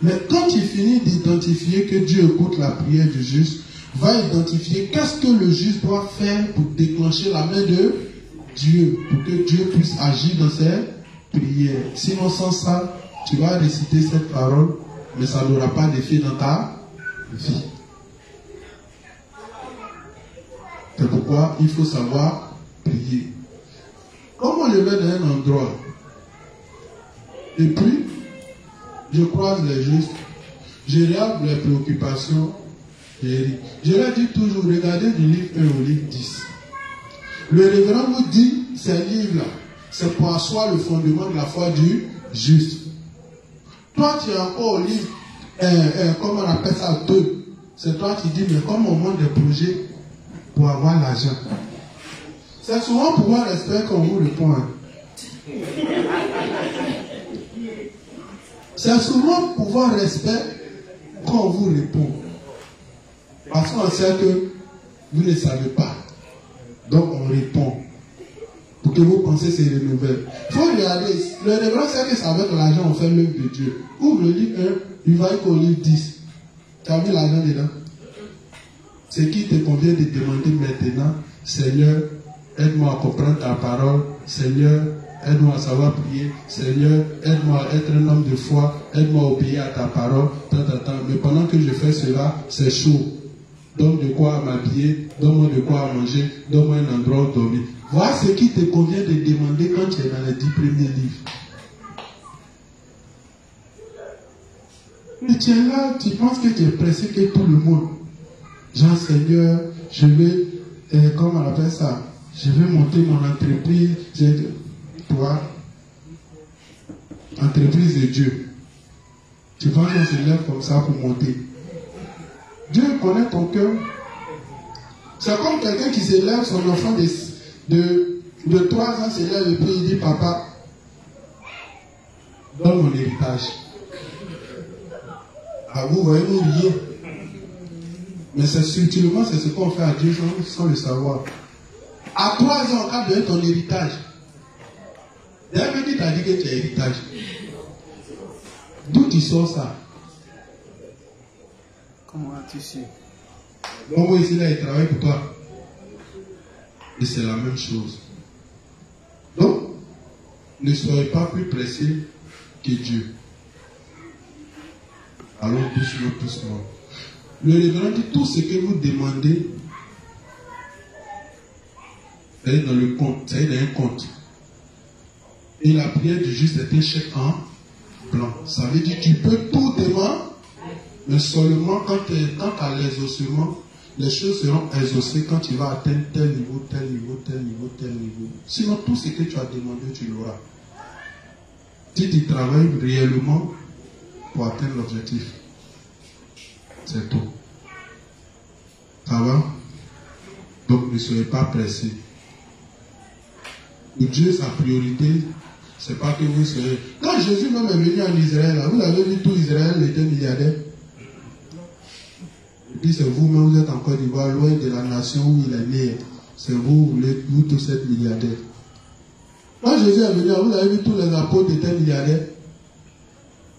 Mais quand tu finis d'identifier que Dieu écoute la prière du juste, va identifier qu'est-ce que le juste doit faire pour déclencher la main de Dieu, pour que Dieu puisse agir dans ses prières. Sinon, sans ça, tu vas réciter cette parole, mais ça n'aura pas d'effet dans ta vie. C'est pourquoi il faut savoir prier. Comment je vais dans un endroit, et puis, je croise les justes, je regarde les préoccupations, je leur dis toujours, regardez du livre 1 au livre 10. Le révérend vous dit, ces livres-là, c'est pour asseoir le fondement de la foi du juste. Toi, tu es encore au livre, comment on appelle ça, 2. C'est toi qui dis, mais comment on monte des projets pour avoir l'argent? C'est souvent pour voir respect qu'on vous répond. C'est souvent pour voir respect qu'on vous répond. Parce qu'on sait que vous ne savez pas. Donc on répond. Pour que vous pensiez que c'est une nouvelle. Il faut regarder. Le révérend sait que c'est avec l'argent on fait l'œuvre de Dieu. Ouvre le livre 1, il va au livre 10. Tu as mis l'argent dedans. Ce qui te convient de demander maintenant, Seigneur, aide-moi à comprendre ta parole. Seigneur, aide-moi à savoir prier. Seigneur, aide-moi à être un homme de foi. Aide-moi à obéir à ta parole. Mais pendant que je fais cela, c'est chaud. Donne de quoi m'habiller, donne-moi de quoi manger, donne-moi un endroit où dormir. Voilà ce qui te convient de demander quand tu es dans les 10 premiers livres. Mais tu es là, tu penses que tu es pressé que tout le monde. Jean Seigneur, je vais, comment on appelle ça? Je vais monter mon entreprise. Toi, entreprise de Dieu. Tu penses qu'on se lève comme ça pour monter. Dieu connaît ton cœur. C'est comme quelqu'un qui se lève, son enfant de 3 ans se lève et puis il dit, papa, donne mon héritage. Ah, vous voyez, vous riez. Mais c'est subtilement, c'est ce qu'on fait à Dieu sans le savoir. À 3 ans, quand tu as ton héritage, David dit, t'as dit que tu as héritage. D'où tu sors ça? Comment as-tu su? Donc, vous ici, là, il travaille pour toi. Et c'est la même chose. Donc, ne soyez pas plus pressés que Dieu. Allons doucement, doucement. Le révérend dit tout ce que vous demandez, c'est dans le compte, c'est dans un compte. Et la prière du juste est un chèque en blanc. Ça veut dire que tu peux tout demander, mais seulement quand tu as l'exaucement, les choses seront exaucées quand tu vas atteindre tel niveau, tel niveau, tel niveau, tel niveau. Sinon, tout ce que tu as demandé, tu l'auras. Si tu travailles réellement pour atteindre l'objectif, c'est tout. Ça va? Donc, ne soyez pas pressés. Pour Dieu, sa priorité, c'est pas que vous soyez. Quand Jésus même est venu en Israël, là, vous avez vu tout Israël était milliardaire. Et puis c'est vous-même, vous êtes en Côte d'Ivoire, loin de la nation où il est né. C'est vous tous êtes milliardaires. Quand Jésus est venu, vous avez vu tous les apôtres étaient milliardaires.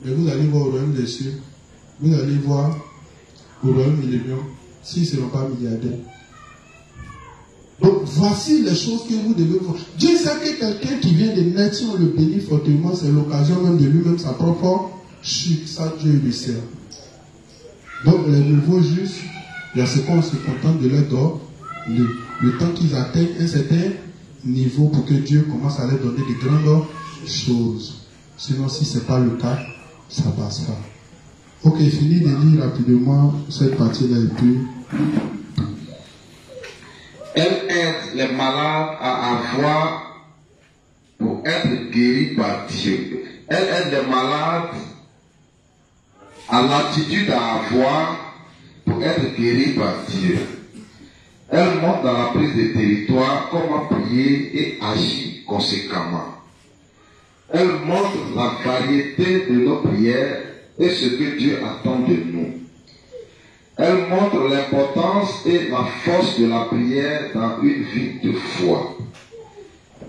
Mais vous allez voir au royaume des cieux. Vous allez voir au royaume millénaire, s'ils ne seront pas milliardaires. Donc voici les choses que vous devez voir. Dieu sait que quelqu'un qui vient de naître, si on le bénit fortement, c'est l'occasion même de lui-même sa propre chute. Ça, Dieu le sert. Donc les nouveaux justes, il y a ce qu'on se contente de leur donner le temps qu'ils atteignent un certain niveau pour que Dieu commence à leur donner de grandes choses. Sinon, si ce n'est pas le cas, ça ne passe pas. Ok, fini de lire rapidement cette partie-là et puis. Elle aide les malades à avoir pour être guéris par Dieu. Elle aide les malades à l'attitude à avoir pour être guéris par Dieu. Elle montre dans la prise de territoire comment prier et agir conséquemment. Elle montre la variété de nos prières et ce que Dieu attend de nous. Elle montre l'importance et la force de la prière dans une vie de foi.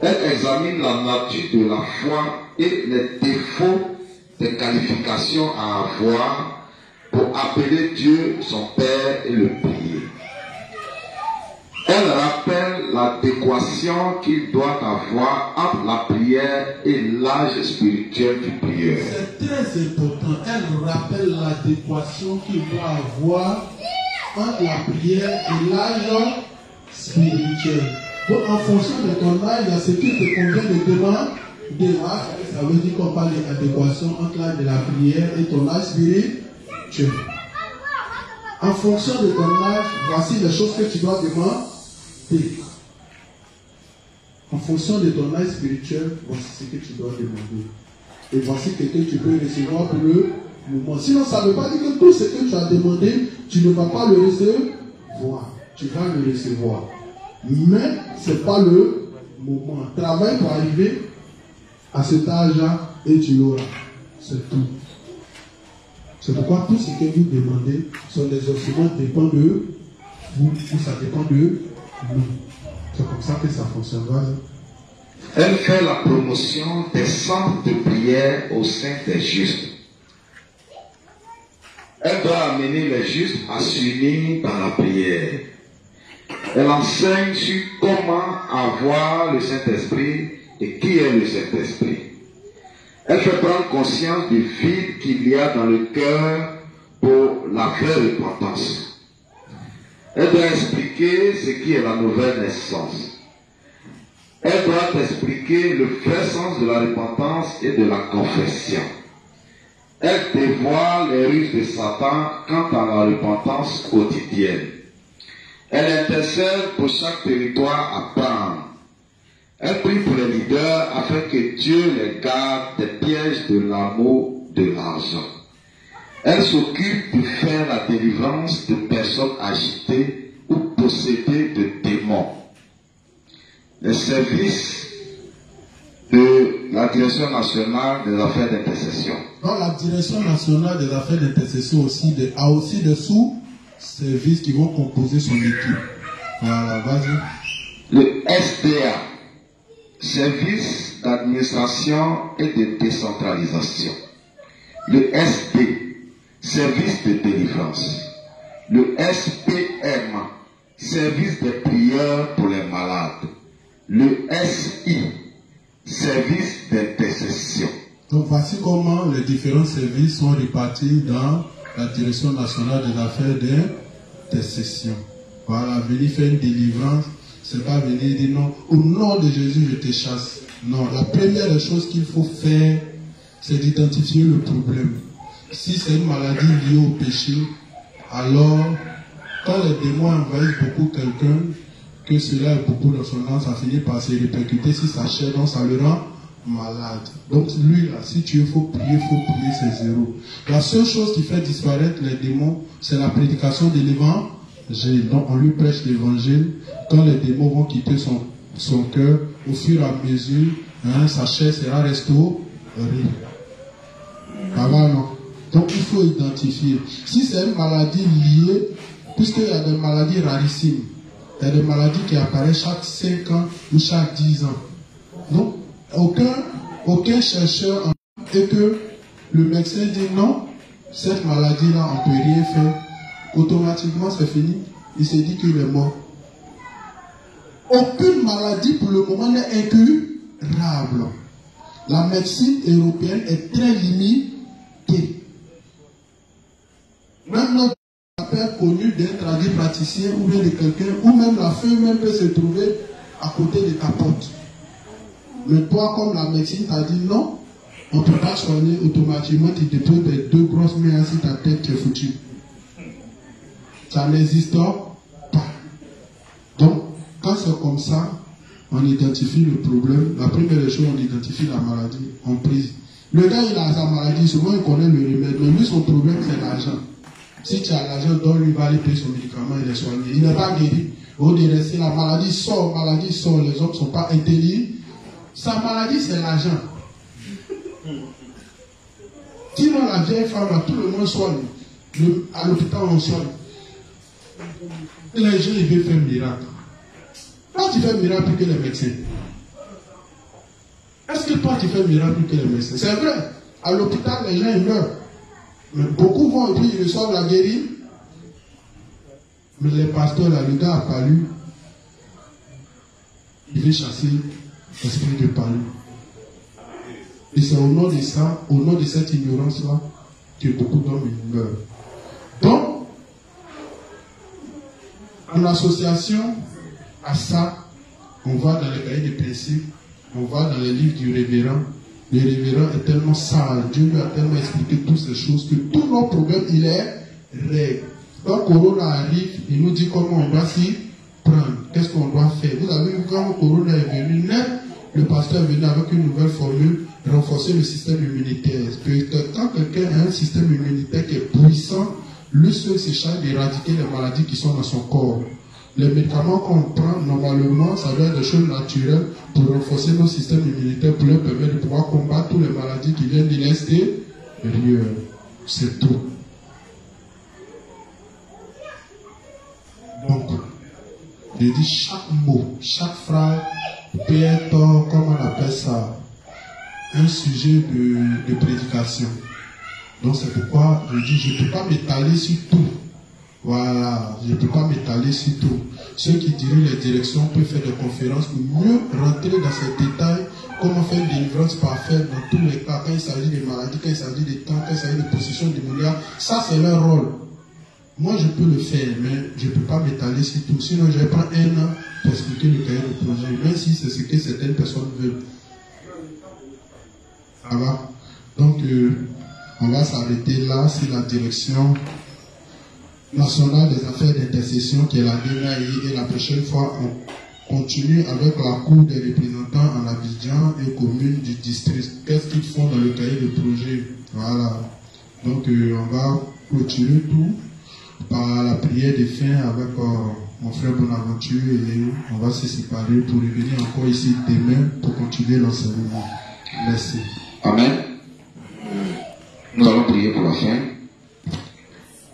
Elle examine la nature de la foi et les défauts des qualifications à avoir pour appeler Dieu son Père et le prier. Elle rappelle l'adéquation qu'il doit avoir entre la prière et l'âge spirituel du prieur. C'est très important. Elle rappelle l'adéquation qu'il doit avoir entre la prière et l'âge spirituel. Donc, en fonction de ton âge, il y a ce qui te convient de demander. Ça veut dire qu'on parle d'adéquation entre l'âge de la prière et ton âge spirituel. En fonction de ton âge, voici les choses que tu dois demander. En fonction de ton âge spirituel, voici ce que tu dois demander. Et voici ce que tu peux recevoir pour le moment. Sinon, ça ne veut pas dire que tout ce que tu as demandé, tu ne vas pas le recevoir. Tu vas le recevoir. Mais ce n'est pas le moment. Travaille pour arriver à cet âge-là et tu l'auras. C'est tout. C'est pourquoi tout ce que vous demandez sont des ossements dépend de vous ou ça dépend de nous. C'est comme ça que ça fonctionne. Elle fait la promotion des centres de prière au sein des justes. Elle doit amener les justes à s'unir dans la prière. Elle enseigne sur comment avoir le Saint-Esprit et qui est le Saint-Esprit. Elle fait prendre conscience du vide qu'il y a dans le cœur pour la vraie repentance. Elle doit expliquer ce qui est la nouvelle naissance. Elle doit expliquer le vrai sens de la repentance et de la confession. Elle dévoile les ruses de Satan quant à la repentance quotidienne. Elle intercède pour chaque territoire à prendre. Elle prie pour les leaders afin que Dieu les garde des pièges de l'amour de l'argent. Elle s'occupe de faire la délivrance de personnes agitées ou possédées de démons. Les services de la Direction nationale des affaires d'intercession. Donc la Direction nationale des affaires d'intercession a aussi des sous-services qui vont composer son équipe. Voilà, vas-y. Le SDA, Service d'administration et de décentralisation. Le SD, Service de délivrance. Le SPM, Service de prière pour les malades. Le SI, Service d'intercession. Donc voici comment les différents services sont répartis dans la Direction nationale des affaires d'intercession. Voilà, venir faire une délivrance, c'est pas venir dire non, au nom de Jésus je te chasse. Non, la première des choses qu'il faut faire, c'est d'identifier le problème. Si c'est une maladie liée au péché, alors quand les démons envahissent beaucoup quelqu'un, que cela est beaucoup dans son âme, ça finit par se répercuter sur sa chair, donc ça le rend malade. Donc lui là, si tu veux, il faut prier, c'est zéro. La seule chose qui fait disparaître les démons, c'est la prédication de l'évangile. Donc on lui prêche l'évangile. Quand les démons vont quitter son cœur, au fur et à mesure, sa chair sera restaurée. Ah bah non. Donc il faut identifier. Si c'est une maladie liée, puisqu'il y a des maladies rarissimes, il y a des maladies qui apparaissent chaque 5 ans ou chaque 10 ans. Donc aucun chercheur et que le médecin dit non, cette maladie-là, on ne peut rien faire. Automatiquement, c'est fini. Il se dit qu'il est mort. Aucune maladie pour le moment n'est incurable. La médecine européenne est très limitée. Même notre père connu d'un tradipraticien ou bien de quelqu'un, ou même la feuille même peut se trouver à côté de ta porte. Mais toi, comme la médecine t'a dit non, on ne peut pas soigner automatiquement, tu déposes des 2 grosses mains sur ta tête, tu es foutu. Ça n'existe pas. Donc, quand c'est comme ça, on identifie le problème. La première des choses, on identifie la maladie, on prie. Le gars, il a sa maladie, souvent il connaît le remède, mais lui, son problème, c'est l'argent. Si tu as l'argent, donne-lui, va aller payer son médicament, il est soigné. Il n'est pas guéri. Au délai, si la maladie sort, les hommes ne sont pas intelligents. Sa maladie, c'est l'argent. Sinon, la vieille femme, là, tout le monde soigne. À l'hôpital, on soigne. Les gens, ils veulent faire un miracle. Toi, tu fais un miracle plus que les médecins. Est-ce que toi, tu fais un miracle plus que les médecins? C'est vrai. À l'hôpital, les gens, ils meurent. Mais beaucoup vont et puis ils reçoivent la guérie. Mais les pasteurs, là, le gars a palu. Il veut chasser l'esprit de palu. Et c'est au nom de ça, au nom de cette ignorance-là, que beaucoup d'hommes meurent. Donc, en association à ça, on va dans les cahiers de principes, on va dans les livres du révérend. Le révérend est tellement sage, Dieu lui a tellement expliqué toutes ces choses que tout nos problèmes, il est règle. Quand Corona arrive, il nous dit comment on doit s'y prendre, qu'est-ce qu'on doit faire. Vous avez vu quand Corona est venu, net, le pasteur est venu avec une nouvelle formule, renforcer le système immunitaire. Quand quelqu'un a un système immunitaire qui est puissant, lui seul se charge d'éradiquer les maladies qui sont dans son corps. Les médicaments qu'on prend, normalement, ça doit être des choses naturelles pour renforcer nos systèmes immunitaires, pour leur permettre de pouvoir combattre toutes les maladies qui viennent de l'extérieur. C'est tout. Donc, je dis chaque mot, chaque phrase peut être, comment on appelle ça, un sujet de prédication. Donc c'est pourquoi je dis, je ne peux pas m'étaler sur tout. Voilà, je ne peux pas m'étaler sur tout. Ceux qui dirigent les directions peuvent faire des conférences pour mieux rentrer dans ces détails, comment faire une délivrance parfaite dans tous les cas, quand il s'agit de maladies, quand il s'agit de temps, quand il s'agit de possession démoniaque. Ça, c'est leur rôle. Moi, je peux le faire, mais je ne peux pas m'étaler sur tout. Sinon, je vais prendre 1 an pour expliquer le cahier de projet, même si c'est ce que certaines personnes veulent. Ça va? Donc, on va s'arrêter là sur la direction nationale des affaires d'intercession qui est la DNAI, et la prochaine fois on continue avec la cour des représentants en Abidjan et communes du district. Qu'est-ce qu'ils font dans le cahier de projet? Voilà. Donc on va clôturer tout par la prière de fin avec mon frère Bonaventure, et on va se séparer pour revenir encore ici demain pour continuer l'enseignement. Merci. Amen. Nous allons prier pour la fin.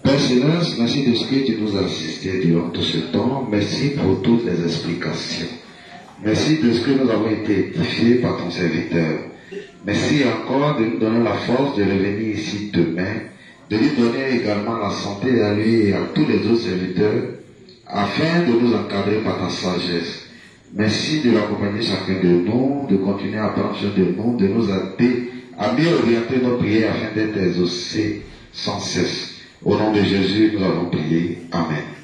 Père Céleste, merci de ce que tu nous as assisté durant tout ce temps. Merci pour toutes les explications. Merci de ce que nous avons été édifiés par ton serviteur. Merci encore de nous donner la force de revenir ici demain, de lui donner également la santé à lui et à tous les autres serviteurs, afin de nous encadrer par ta sagesse. Merci de l'accompagner chacun de nous, de continuer à prendre soin de nous, de nous aider à mieux orienter nos prières afin d'être exaucés sans cesse. Au nom de Jésus, nous avons prié. Amen.